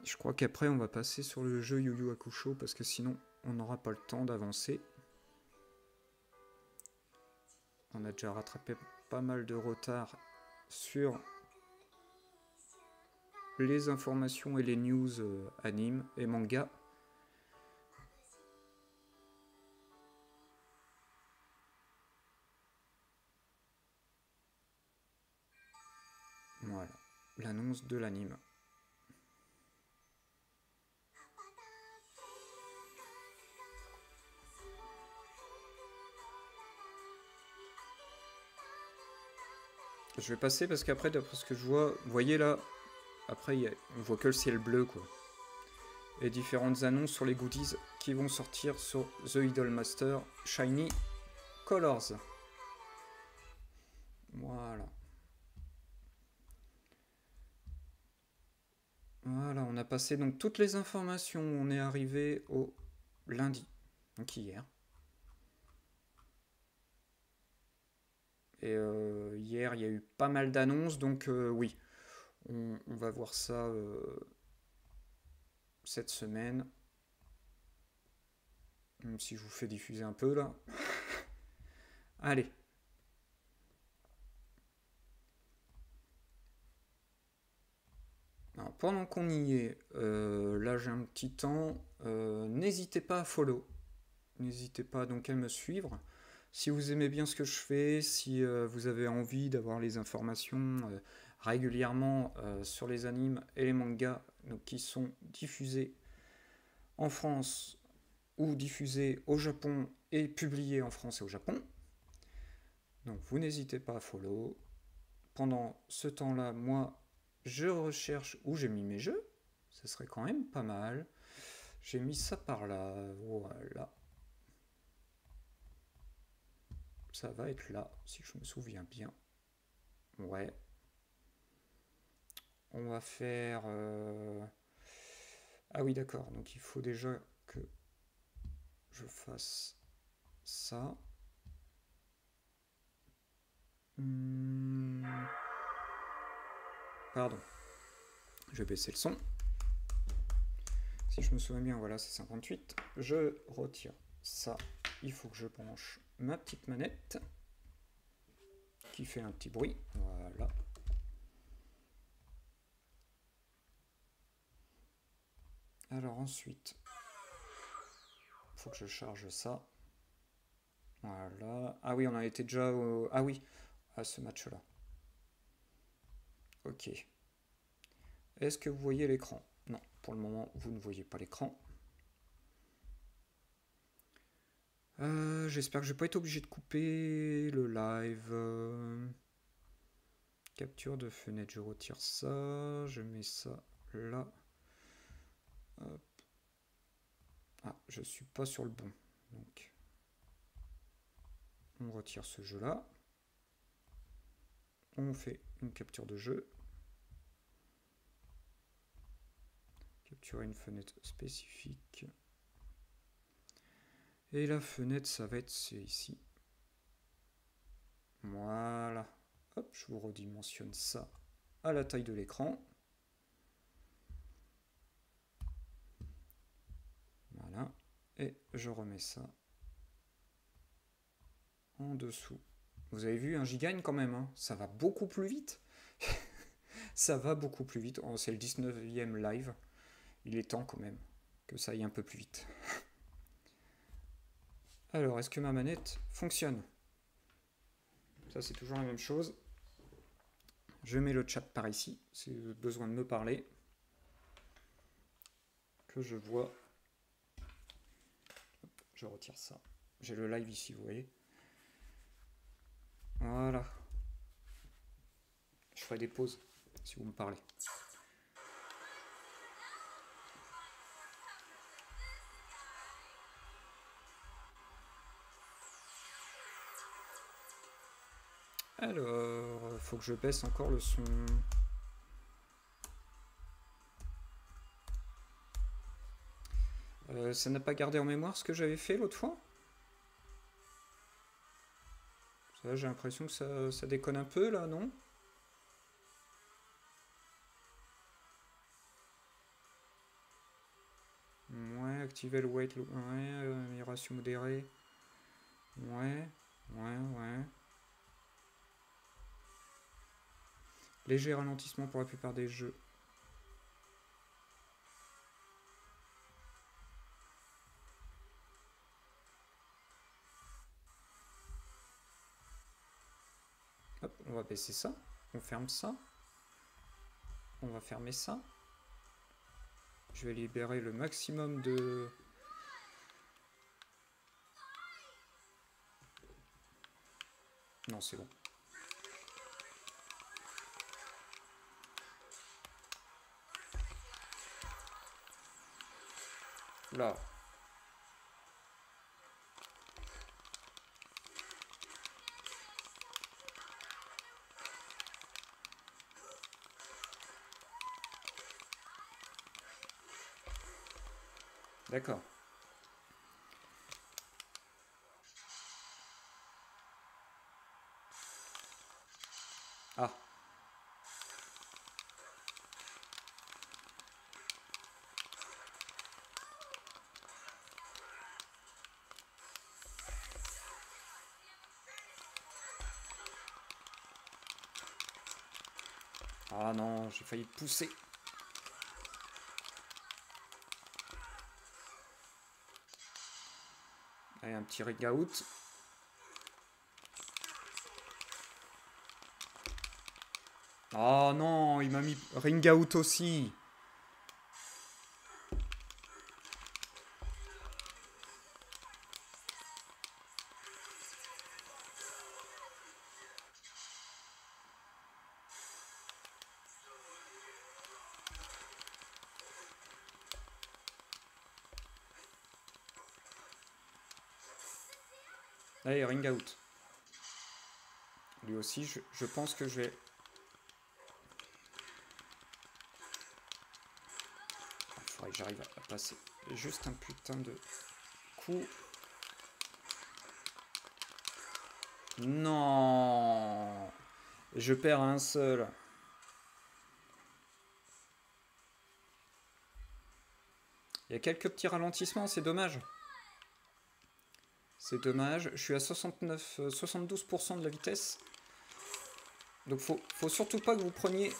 Je crois qu'après on va passer sur le jeu Yu Yu Hakusho parce que sinon on n'aura pas le temps d'avancer. On a déjà rattrapé pas mal de retard sur les informations et les news anime et manga. Voilà, l'annonce de l'anime. Je vais passer parce qu'après, d'après ce que je vois, vous voyez là, après on voit que le ciel bleu quoi. Et différentes annonces sur les goodies qui vont sortir sur The Idolmaster Shiny Colors. Voilà. Voilà, on a passé donc toutes les informations. On est arrivé au lundi, donc hier. Et hier, il y a eu pas mal d'annonces, donc oui, on va voir ça cette semaine. Même si je vous fais diffuser un peu là. Allez. Alors, pendant qu'on y est, là j'ai un petit temps, n'hésitez pas à follow. N'hésitez pas donc à me suivre. Si vous aimez bien ce que je fais, si vous avez envie d'avoir les informations régulièrement sur les animes et les mangas donc, qui sont diffusés en France ou diffusés au Japon et publiés en France et au Japon, donc vous n'hésitez pas à follow. Pendant ce temps-là, moi, je recherche où j'ai mis mes jeux. Ce serait quand même pas mal. J'ai mis ça par là. Voilà. Ça va être là, si je me souviens bien. Ouais. On va faire... Ah oui, d'accord. Donc il faut déjà que je fasse ça. Pardon. Je vais baisser le son. Si je me souviens bien, voilà, c'est 58. Je retire ça. Il faut que je branche ma petite manette qui fait un petit bruit. Voilà. Alors ensuite, il faut que je charge ça. Voilà. Ah oui, on a été déjà au... Ah oui, à ce match-là. Ok. Est-ce que vous voyez l'écran? Non, pour le moment, vous ne voyez pas l'écran. J'espère que je vais pas être obligé de couper le live. Capture de fenêtre, je retire ça, je mets ça là. Hop. Ah, je suis pas sur le bon. Donc, on retire ce jeu-là. On fait une capture de jeu. Capturer une fenêtre spécifique. Et la fenêtre, ça va être ici. Voilà. Hop, je vous redimensionne ça à la taille de l'écran. Voilà. Et je remets ça en dessous. Vous avez vu, j'y gagne quand même. Hein. Ça va beaucoup plus vite. Ça va beaucoup plus vite. Oh, c'est le 19e live. Il est temps quand même que ça aille un peu plus vite. Alors, est-ce que ma manette fonctionne? Ça, c'est toujours la même chose. Je mets le chat par ici, si vous avez besoin de me parler. Que je vois. Je retire ça. J'ai le live ici, vous voyez. Voilà. Je ferai des pauses si vous me parlez. Alors, faut que je baisse encore le son. Ça n'a pas gardé en mémoire ce que j'avais fait l'autre fois? J'ai l'impression que ça déconne un peu là, non? Ouais, activer le weight, ouais, amélioration modérée. Ouais, ouais. Léger ralentissement pour la plupart des jeux. Hop, on va baisser ça. On ferme ça. On va fermer ça. Je vais libérer le maximum de... Non, c'est bon. Là. D'accord. Ah. Ah non, j'ai failli pousser. Allez, un petit ring out. Oh non, il m'a mis ring out aussi. Allez, ring out. Lui aussi, je pense que je vais... Il faudrait que j'arrive à passer juste un putain de coup. Non. Je perds un seul. Il y a quelques petits ralentissements, c'est dommage. C'est dommage. Je suis à 72% de la vitesse. Donc faut surtout pas que vous preniez...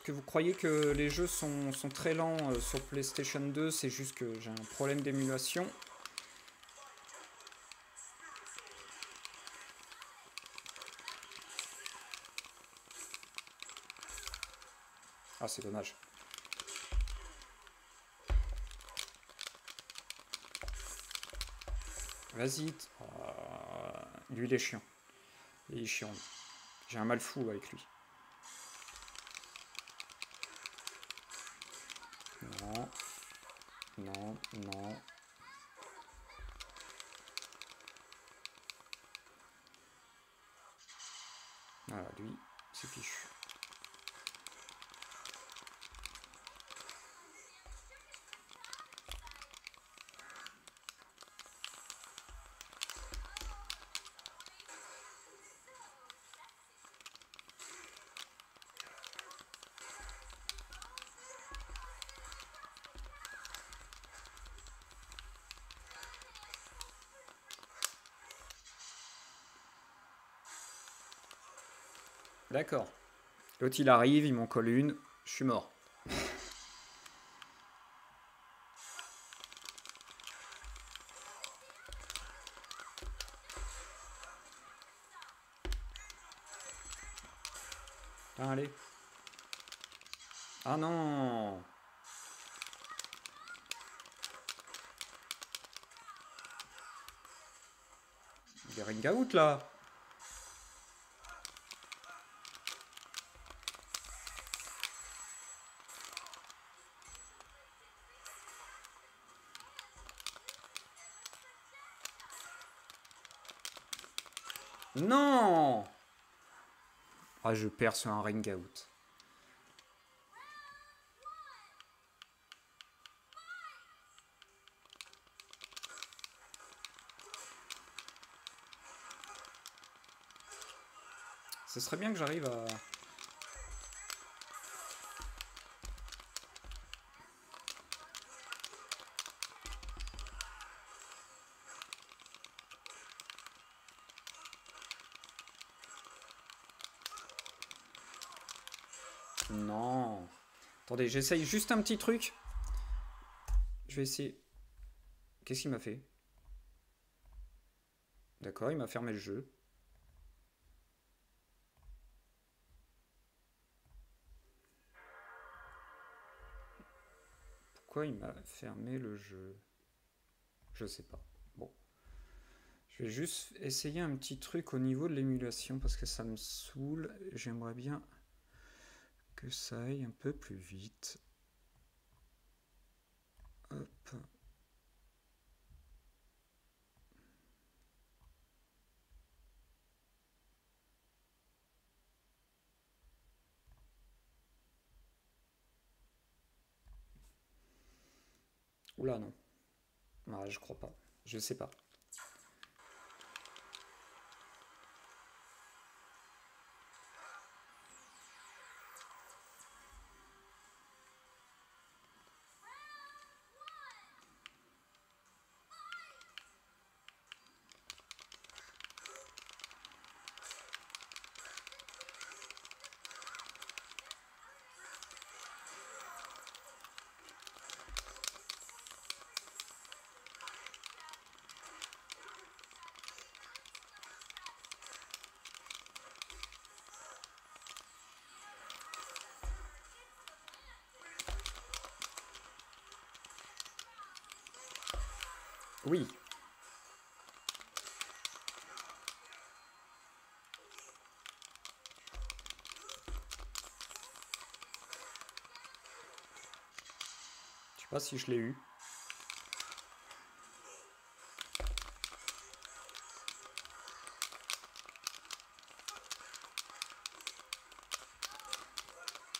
Que vous croyez que les jeux sont très lents sur PlayStation 2. C'est juste que j'ai un problème d'émulation. Ah, c'est dommage. Vas-y. Lui, il est chiant. Il est chiant. J'ai un mal fou avec lui. Non. Non, non. Voilà, lui, c'est fichu. D'accord. L'autre, il arrive, il m'en colle une. Je suis mort. Ah, allez. Ah non. Il y a ring out là. Non. Ah, je perds sur un ring out. Ce serait bien que j'arrive à... Non. Attendez, j'essaye juste un petit truc. Je vais essayer. Qu'est-ce qu'il m'a fait? D'accord, il m'a fermé le jeu. Pourquoi il m'a fermé le jeu? Je sais pas. Bon. Je vais juste essayer un petit truc au niveau de l'émulation parce que ça me saoule. J'aimerais bien que ça aille un peu plus vite. Hop. Oula, non. Ah, je crois pas. Je sais pas. Oui. Je sais pas si je l'ai eu.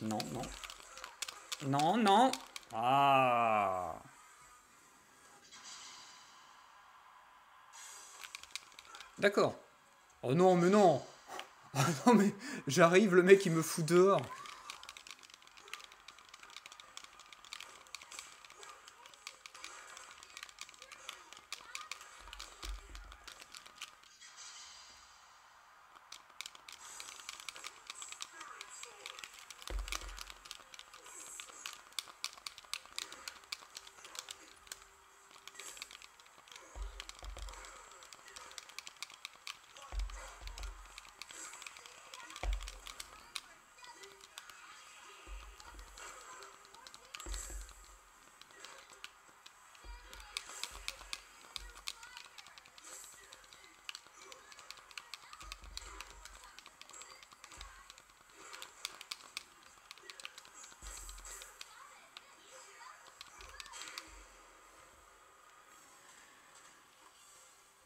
Non, non. Non, non. Ah. D'accord. Oh non, mais non. Ah non, mais j'arrive, le mec il me fout dehors.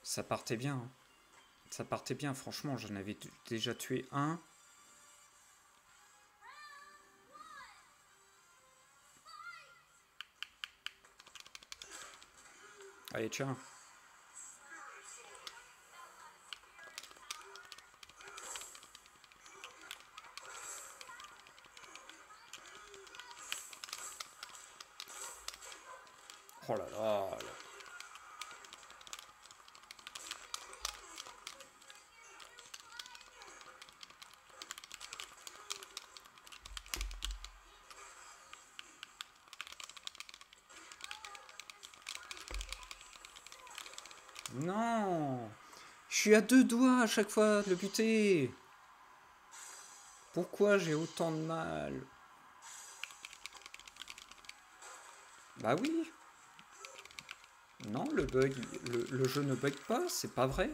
Ça partait bien, hein. Ça partait bien, franchement, j'en avais déjà tué un. Allez, tiens. Oh là là. Non. Je suis à deux doigts à chaque fois de le buter. Pourquoi j'ai autant de mal? Bah oui. Non, le bug, le jeu ne bug pas, c'est pas vrai.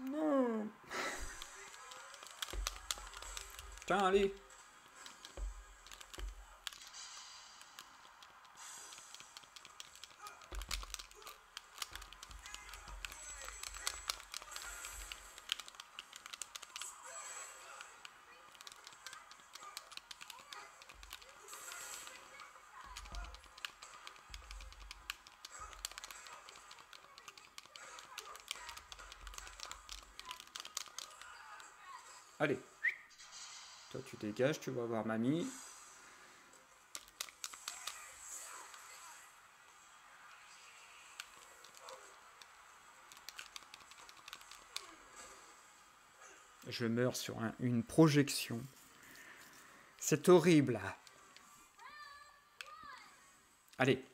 Non. Tiens, allez. Allez. Toi, tu dégages, tu vas voir mamie. Je meurs sur une projection. C'est horrible. Allez.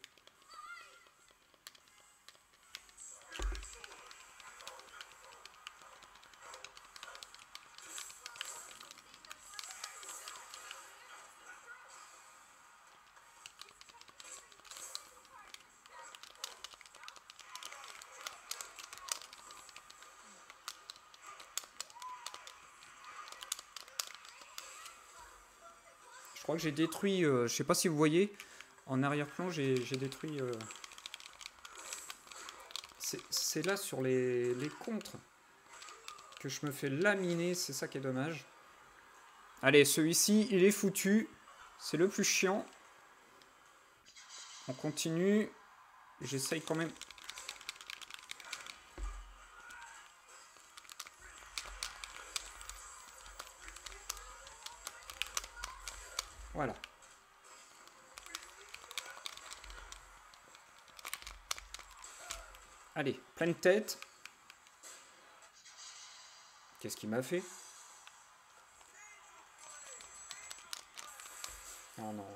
Je crois que j'ai détruit, je sais pas si vous voyez, en arrière-plan, j'ai détruit... C'est là sur les contres que je me fais laminer, c'est ça qui est dommage. Allez, celui-ci, il est foutu. C'est le plus chiant. On continue. J'essaye quand même... Voilà. Allez, pleine tête. Qu'est-ce qu'il m'a fait? Oh non.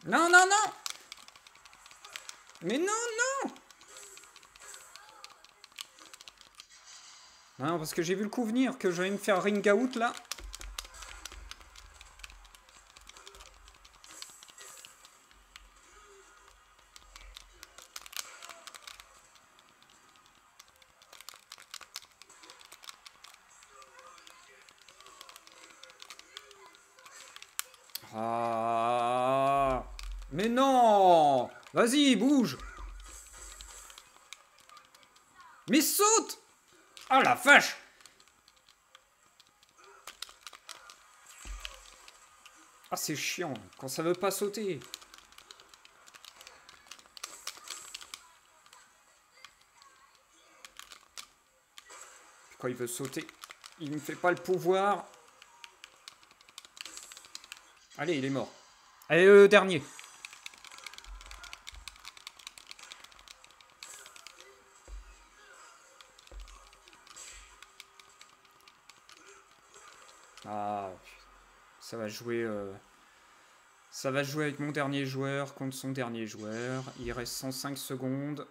Non, non, non! Mais non, non! Non, parce que j'ai vu le coup venir, que j'allais me faire ring out là. Ah! Mais non! Vas-y, bouge! Mais saute! Oh la vache! Ah, c'est chiant quand ça veut pas sauter. Quand il veut sauter, il ne fait pas le pouvoir. Allez, il est mort. Allez, le dernier. Ah, ça va jouer. Ça va jouer avec mon dernier joueur contre son dernier joueur. Il reste 105 secondes.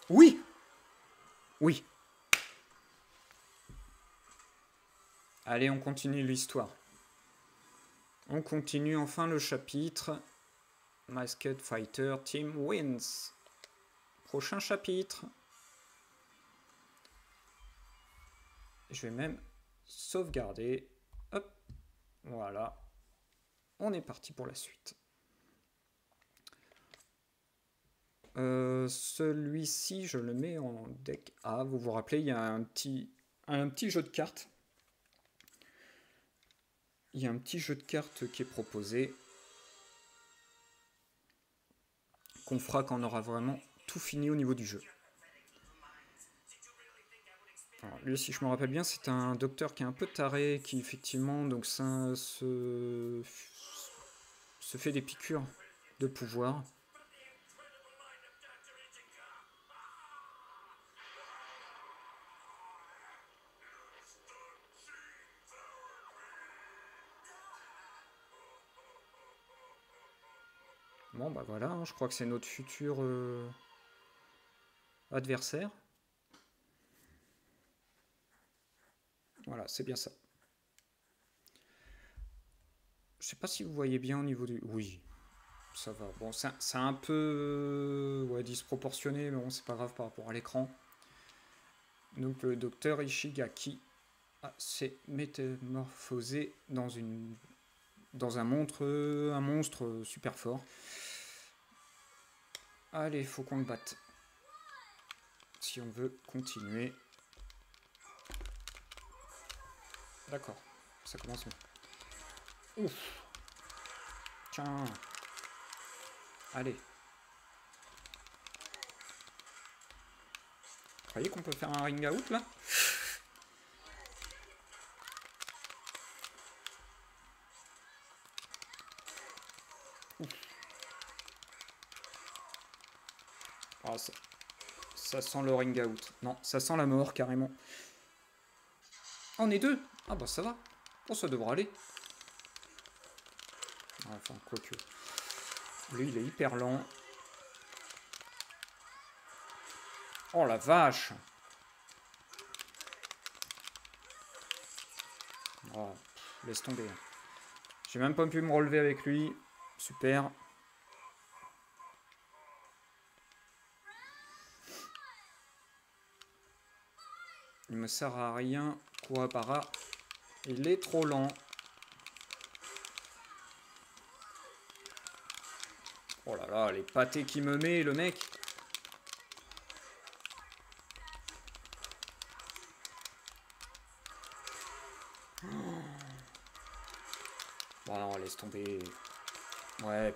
Oui! Oui. Allez, on continue l'histoire. On continue enfin le chapitre. Masked Fighter Team wins. Prochain chapitre. Je vais même sauvegarder. Hop. Voilà. On est parti pour la suite. Celui-ci, je le mets en deck A. Vous vous rappelez, il y a un petit jeu de cartes. Il y a un petit jeu de cartes qui est proposé. Qu'on fera quand on aura vraiment tout fini au niveau du jeu. Alors, lui, si je me rappelle bien, c'est un docteur qui est un peu taré, qui effectivement donc ça se fait des piqûres de pouvoir. Bon bah voilà, hein, je crois que c'est notre futur adversaire. Voilà, c'est bien ça. Je sais pas si vous voyez bien au niveau du... Oui, ça va. Bon, c'est un peu ouais, disproportionné, mais bon, c'est pas grave par rapport à l'écran. Donc le docteur Ishigaki s'est métamorphosé dans un monstre super fort. Allez, faut qu'on le batte. Si on veut continuer. D'accord, ça commence bien. Ouf. Tiens. Allez. Vous croyez qu'on peut faire un ring out là? Oh, ça sent le ring out. Non, ça sent la mort carrément. Oh, on est deux. Ah bah ça va. Bon, ça devra aller. Enfin, quoique. Lui, il est hyper lent. Oh la vache. Oh, laisse tomber. J'ai même pas pu me relever avec lui. Super. Il me sert à rien. Kuwabara. Il est trop lent. Oh là là, les pâtés qu'il me met, le mec. Bon non, laisse tomber. Ouais,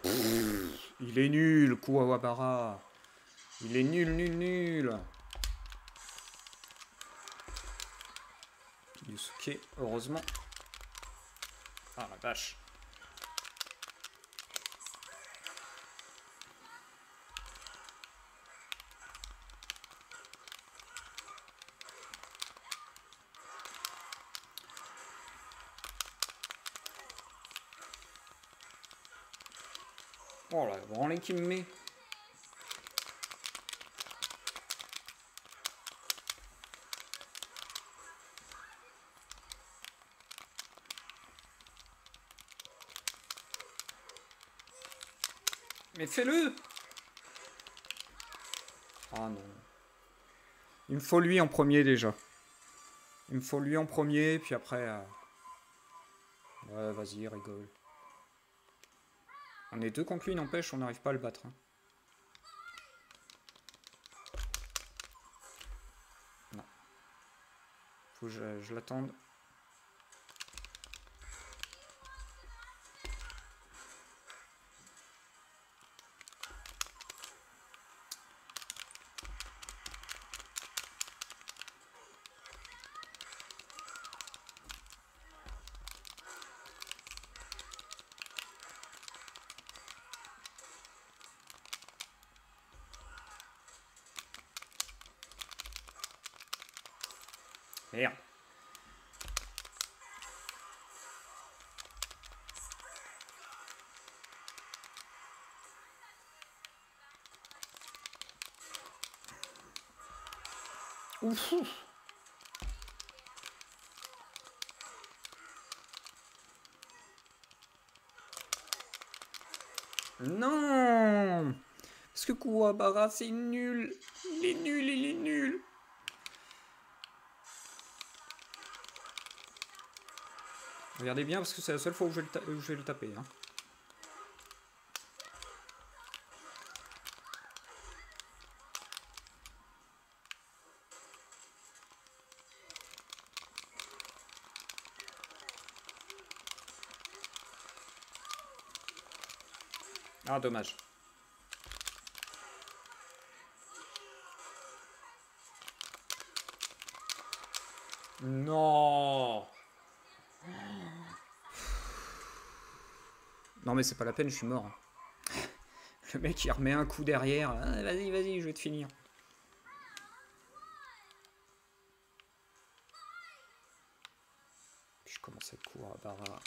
il est nul, Kuwabara. Il est nul. Yusuke, heureusement. Ah la vache. Oh la branlée qui me met. Mais fais-le! Ah non. Il me faut lui en premier déjà. Il me faut lui en premier, puis après... Ouais, vas-y, rigole. On est deux contre lui, n'empêche, on n'arrive pas à le battre. Hein. Non. Faut que je l'attende. Merde. Ouf. Non. Parce que Kuwabara, c'est nul. Il est nul. Regardez bien, parce que c'est la seule fois où je vais le taper. Hein. Ah, dommage. Non. Non mais c'est pas la peine, je suis mort. Le mec il remet un coup derrière. Ah, vas-y, je vais te finir. Puis je commence à courir à Bara.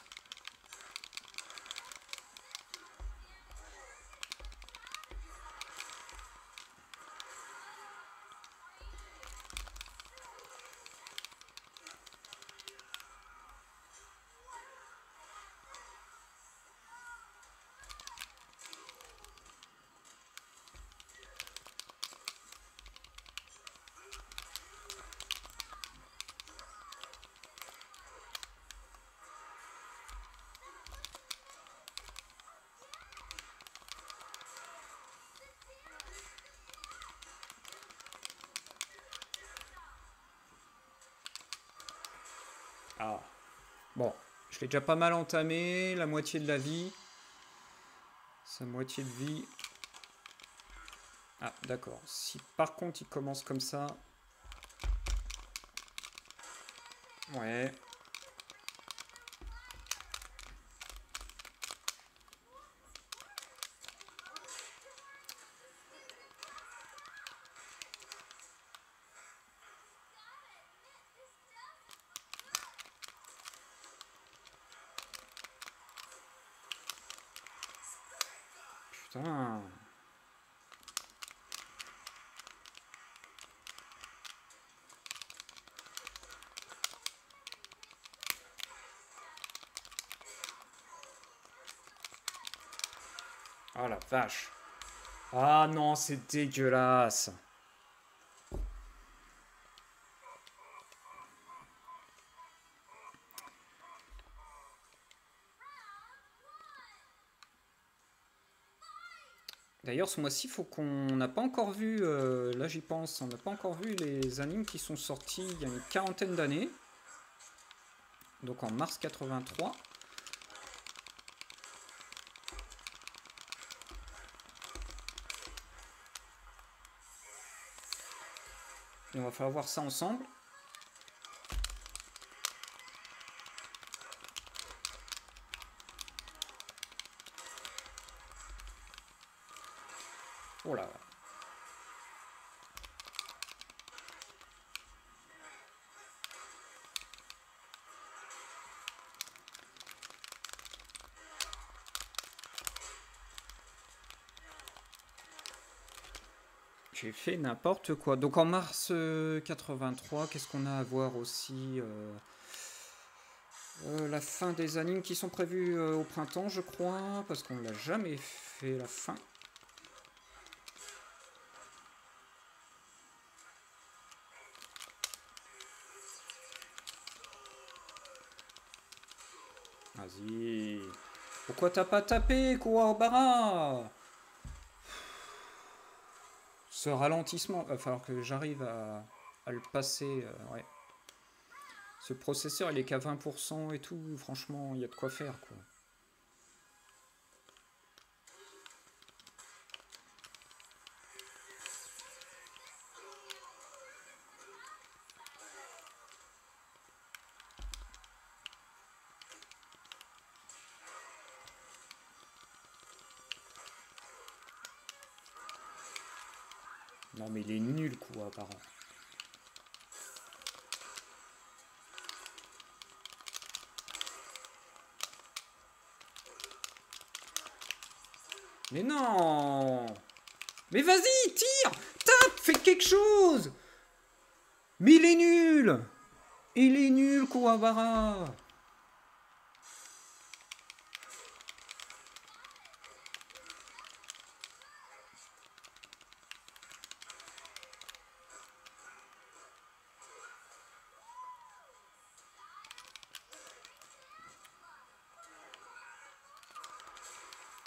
Ah. Bon, je l'ai déjà pas mal entamé, la moitié de la vie. Sa moitié de vie. Ah, d'accord. Si par contre il commence comme ça... Ouais. Putain. Oh la vache. Ah non, c'est dégueulasse. D'ailleurs, ce mois-ci, faut qu'on n'a pas encore vu, là j'y pense, on n'a pas encore vu les animes qui sont sortis il y a une quarantaine d'années. Donc en mars 83. Et on va falloir voir ça ensemble. Oh là. J'ai fait n'importe quoi. Donc en mars 83, qu'est-ce qu'on a à voir aussi la fin des animes qui sont prévus au printemps, je crois, parce qu'on l'a jamais fait la fin. Vas-y. Pourquoi t'as pas tapé, Kuwabara? Ce ralentissement, il va falloir que j'arrive à le passer. Ouais. Ce processeur, il est qu'à 20% et tout. Franchement, il y a de quoi faire, quoi. Non, mais il est nul, quoi, apparemment. Mais non! Mais vas-y, tire! Tape! Fais quelque chose! Mais il est nul! Il est nul, Kuwabara!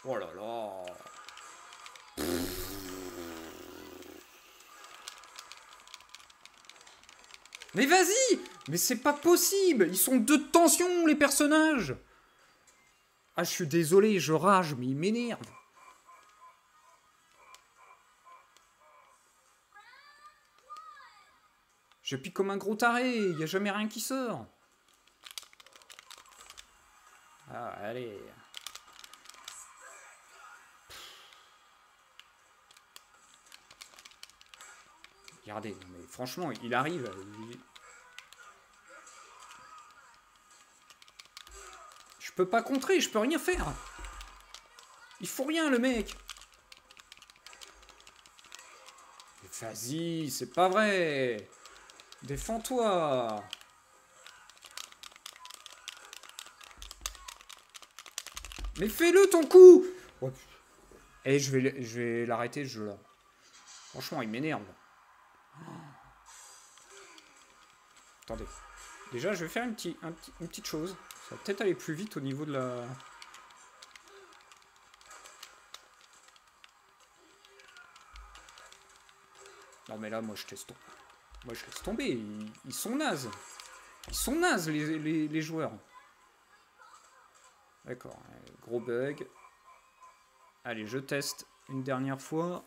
Oh là là! Mais vas-y! Mais c'est pas possible! Ils sont de tension, les personnages! Ah, je suis désolé, je rage, mais il m'énerve. Je pique comme un gros taré, il n'y a jamais rien qui sort. Ah, allez. Regardez, mais franchement, il arrive. Je peux pas contrer, je peux rien faire. Il faut rien, le mec. Vas-y, c'est pas vrai. Défends-toi. Mais fais-le ton coup. Ouais. Et je vais l'arrêter ce jeu-là. Franchement, il m'énerve. Attendez. Déjà, je vais faire une petite chose. Ça va peut-être aller plus vite au niveau de la... Non mais là, moi je laisse tomber. Moi je laisse tomber. Ils sont nazes. Ils sont nazes, les joueurs. D'accord. Gros bug. Allez, je teste une dernière fois.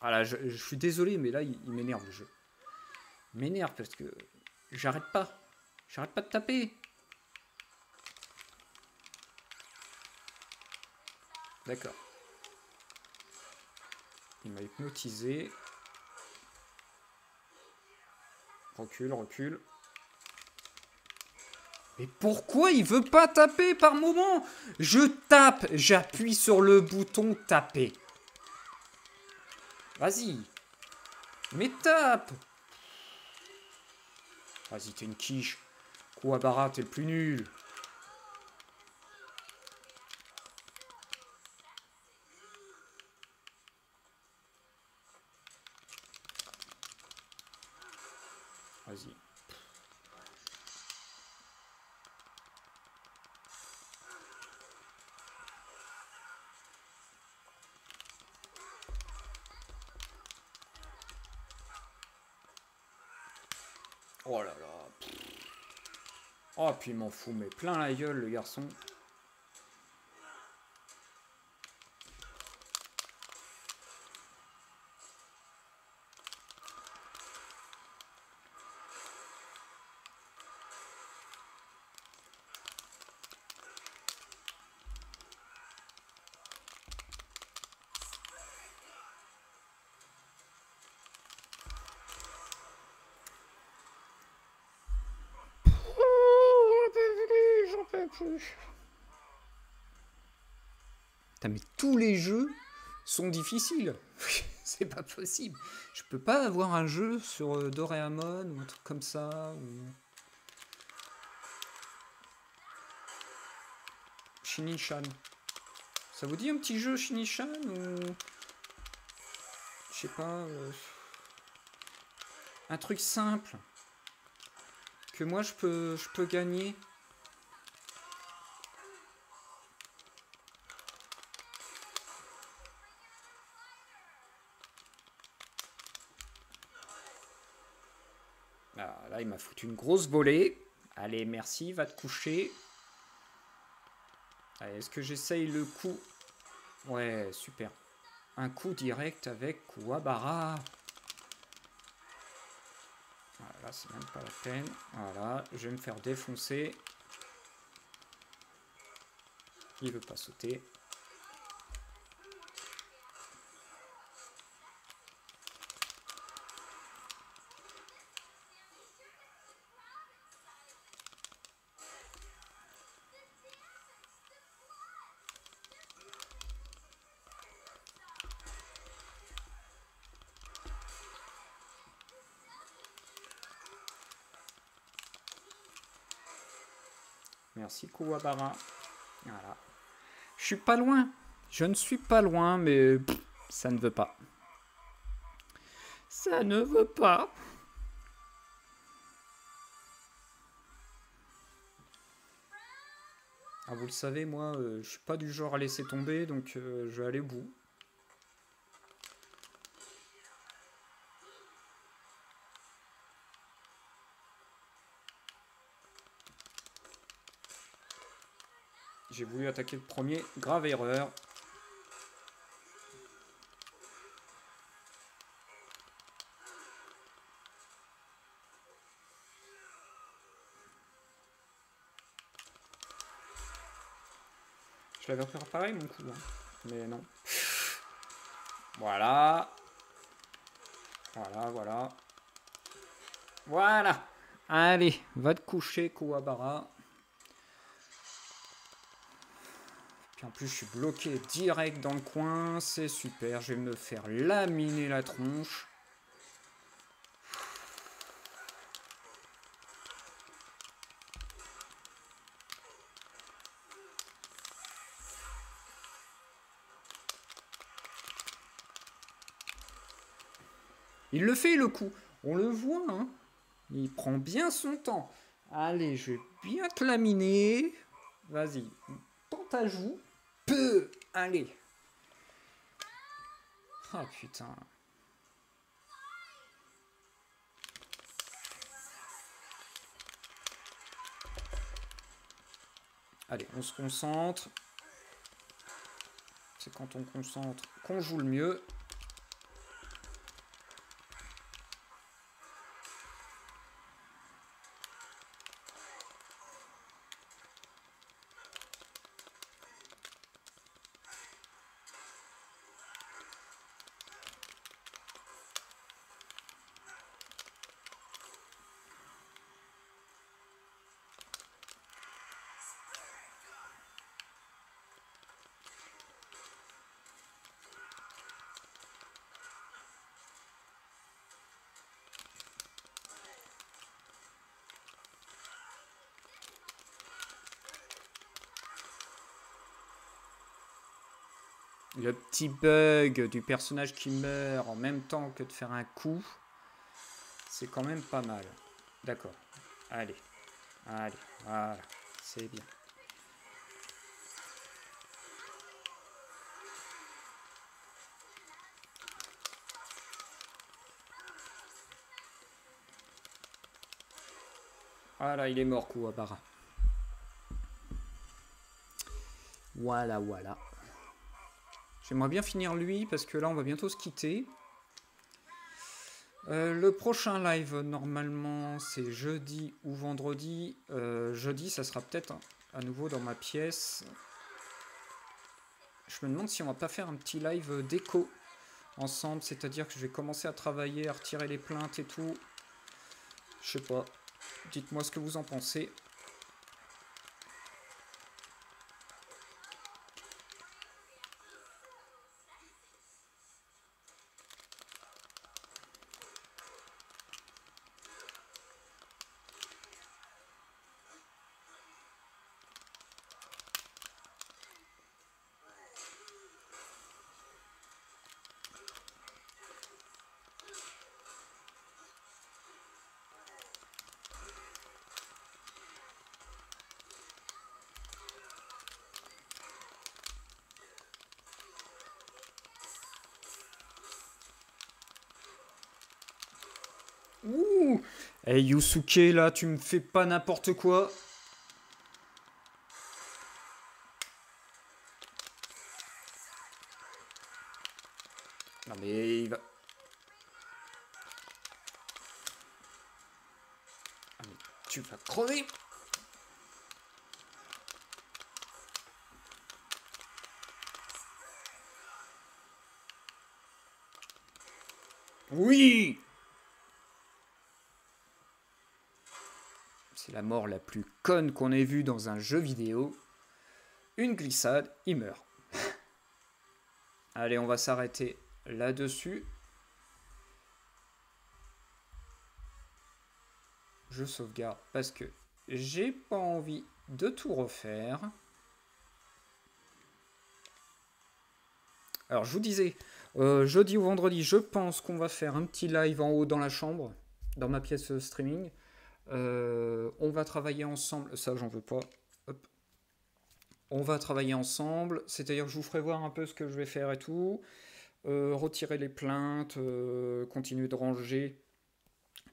Ah là, je suis désolé, mais là, il m'énerve le jeu. Il m'énerve parce que j'arrête pas. J'arrête pas de taper. D'accord. Il m'a hypnotisé. Recule, recule. Mais pourquoi il veut pas taper par moment? Je tape, j'appuie sur le bouton taper. Vas-y. Mais tape. Vas-y, t'es une quiche. Kuwabara, t'es le plus nul. Vas-y. Oh là là. Oh, puis il m'en fout, mais plein la gueule, le garçon. plus. Putain, mais tous les jeux sont difficiles. C'est pas possible. Je peux pas avoir un jeu sur Doraemon ou un truc comme ça. Ou... Shinichan. Ça vous dit un petit jeu Shinichan ou... Je sais pas... un truc simple. Que moi je peux gagner. Ah, là, il m'a foutu une grosse volée. Allez, merci, va te coucher. Est-ce que j'essaye le coup? Ouais, super. Un coup direct avec Kuwabara. Voilà, c'est même pas la peine. Voilà, je vais me faire défoncer. Il veut pas sauter. Merci Kuwabara. Voilà. Je suis pas loin. Je ne suis pas loin, mais ça ne veut pas. Ça ne veut pas. Ah, vous le savez, moi, je suis pas du genre à laisser tomber, donc je vais aller au bout. J'ai voulu attaquer le premier, grave erreur. Je l'avais préparé mon coup, hein. Mais non. Voilà. Voilà, voilà. Voilà. Allez, va te coucher, Kuwabara. Puis en plus, je suis bloqué direct dans le coin. C'est super. Je vais me faire laminer la tronche. Il le fait, le coup. On le voit, hein. Il prend bien son temps. Allez, je vais bien te laminer. Vas-y. Tends ta joue. Peu. Allez. Ah, putain. Allez, on se concentre. C'est quand on concentre qu'on joue le mieux. Le petit bug du personnage qui meurt en même temps que de faire un coup, c'est quand même pas mal. D'accord. Allez. Allez. Voilà. C'est bien. Voilà, il est mort, Kuwabara. Voilà, voilà. J'aimerais bien finir lui, parce que là, on va bientôt se quitter. Le prochain live, normalement, c'est jeudi ou vendredi. Jeudi, ça sera peut-être à nouveau dans ma pièce. Je me demande si on va pas faire un petit live déco ensemble, c'est-à-dire que je vais commencer à travailler, à retirer les plaintes et tout. Je sais pas. Dites-moi ce que vous en pensez. Hey Yusuke, là, tu me fais pas n'importe quoi. Non mais il va... Ah, mais tu vas crever. Oui! C'est la mort la plus conne qu'on ait vue dans un jeu vidéo. Une glissade, il meurt. Allez, on va s'arrêter là-dessus. Je sauvegarde parce que j'ai pas envie de tout refaire. Alors, je vous disais, jeudi ou vendredi, je pense qu'on va faire un petit live en haut dans la chambre, dans ma pièce streaming. On va travailler ensemble. Ça, j'en veux pas. Hop. On va travailler ensemble, c'est-à-dire que je vous ferai voir un peu ce que je vais faire et tout. Retirer les plaintes, continuer de ranger.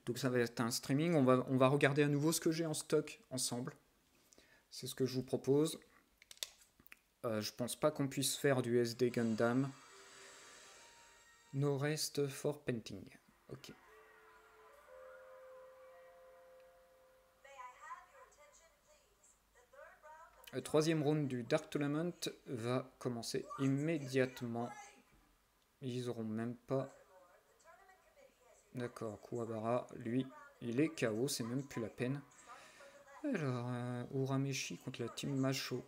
Donc ça va être un streaming. On va regarder à nouveau ce que j'ai en stock ensemble. C'est ce que je vous propose. Je pense pas qu'on puisse faire du SD Gundam. No rest for painting. Ok. Le troisième round du Dark Tournament va commencer immédiatement. Ils auront même pas... D'accord, Kuwabara, lui, il est KO, c'est même plus la peine. Alors, Urameshi contre la team Macho.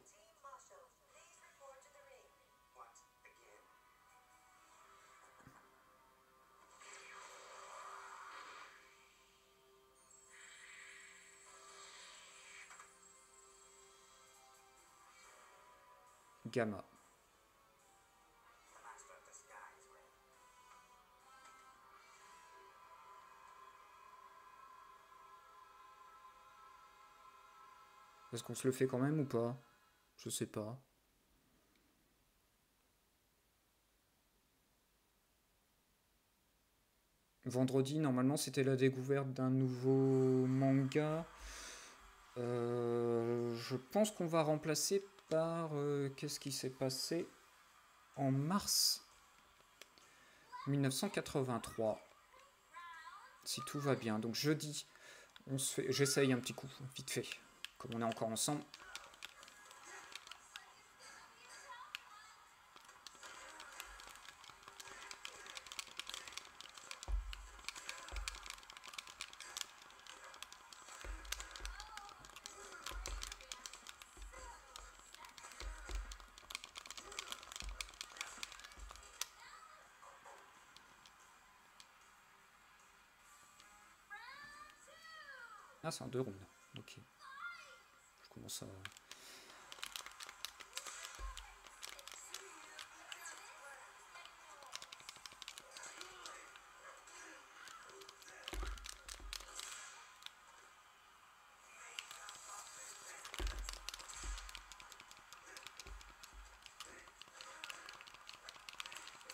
Gamma. Est-ce qu'on se le fait quand même ou pas? Je sais pas. Vendredi, normalement, c'était la découverte d'un nouveau manga. Je pense qu'on va remplacer par... qu'est-ce qui s'est passé en mars 1983. Si tout va bien. Donc jeudi, on se fait... J'essaye un petit coup, vite fait. Comme on est encore ensemble. Ah, c'est en 2 rounds. Ok. Je commence à...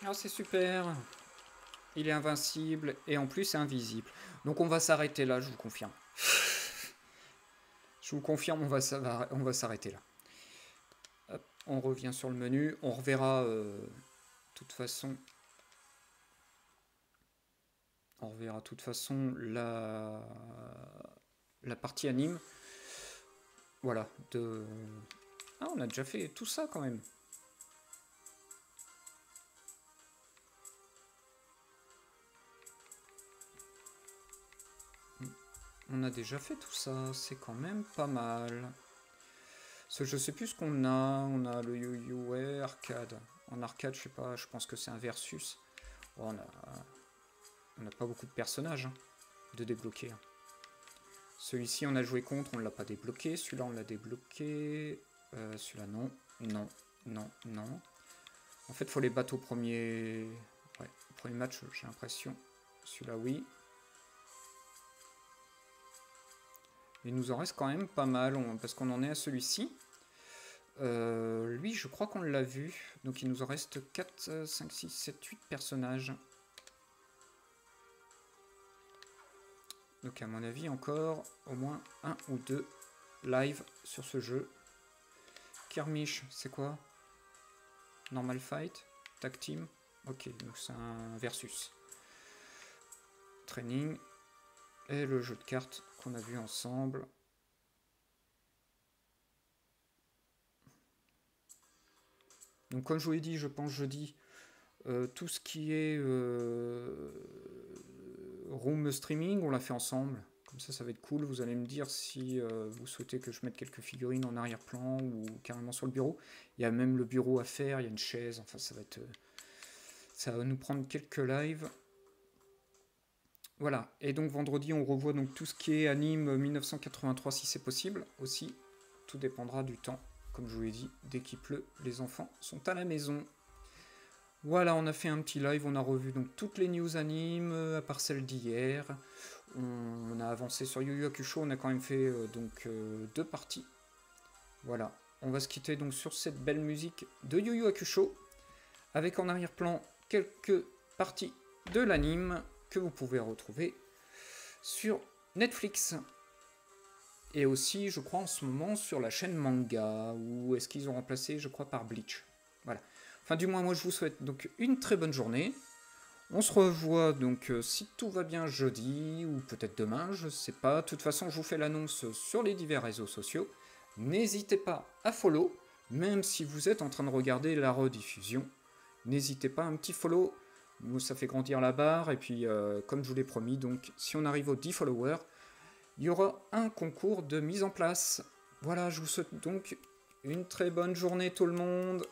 Ah, c'est super. Il est invincible et en plus invisible. Donc on va s'arrêter là, je vous confirme. Je vous confirme, on va s'arrêter là. Hop, on revient sur le menu. On reverra de toute façon... On reverra de toute façon la partie anime. Voilà. Ah, on a déjà fait tout ça quand même. On a déjà fait tout ça, c'est quand même pas mal. Je sais plus ce qu'on a. On a le Yu-Yu arcade. En arcade, je sais pas, je pense que c'est un versus. Oh, on n'a pas beaucoup de personnages de débloquer. Celui-ci, on a joué contre, on l'a pas débloqué. Celui-là, on l'a débloqué. Celui-là, non. Non, non, non. En fait, il faut les battre au premier... Ouais, au premier match, j'ai l'impression. Celui-là, oui. Il nous en reste quand même pas mal, parce qu'on en est à celui-ci. Lui, je crois qu'on l'a vu. Donc il nous en reste 4, 5, 6, 7, 8 personnages. Donc à mon avis, encore au moins 1 ou 2 live sur ce jeu. Kirmish, c'est quoi? Normal fight? Tag team? Ok, donc c'est un versus. Training. Et le jeu de cartes qu'on a vu ensemble. Donc comme je vous l'ai dit, je pense jeudi, tout ce qui est room streaming, on l'a fait ensemble. Comme ça va être cool. Vous allez me dire si vous souhaitez que je mette quelques figurines en arrière-plan ou carrément sur le bureau. Il y a même le bureau à faire, il y a une chaise. Enfin, ça va nous prendre quelques lives. Voilà. Et donc vendredi, on revoit donc tout ce qui est anime 1983 si c'est possible aussi. Tout dépendra du temps. Comme je vous l'ai dit, dès qu'il pleut, les enfants sont à la maison. Voilà, on a fait un petit live, on a revu donc toutes les news animes, à part celle d'hier. On a avancé sur Yu Yu Hakusho, on a quand même fait 2 parties. Voilà, on va se quitter donc sur cette belle musique de Yu Yu Hakusho, avec en arrière-plan quelques parties de l'anime que vous pouvez retrouver sur Netflix. Et aussi, je crois, en ce moment, sur la chaîne Manga, ou est-ce qu'ils ont remplacé, je crois, par Bleach. Voilà. Enfin, du moins, moi, je vous souhaite donc une très bonne journée. On se revoit donc, si tout va bien, jeudi, ou peut-être demain, je sais pas. De toute façon, je vous fais l'annonce sur les divers réseaux sociaux. N'hésitez pas à follow, même si vous êtes en train de regarder la rediffusion. N'hésitez pas, un petit follow, ça fait grandir la barre. Et puis, comme je vous l'ai promis, donc, si on arrive aux 10 followers, il y aura un concours de mise en place. Voilà, je vous souhaite donc une très bonne journée tout le monde.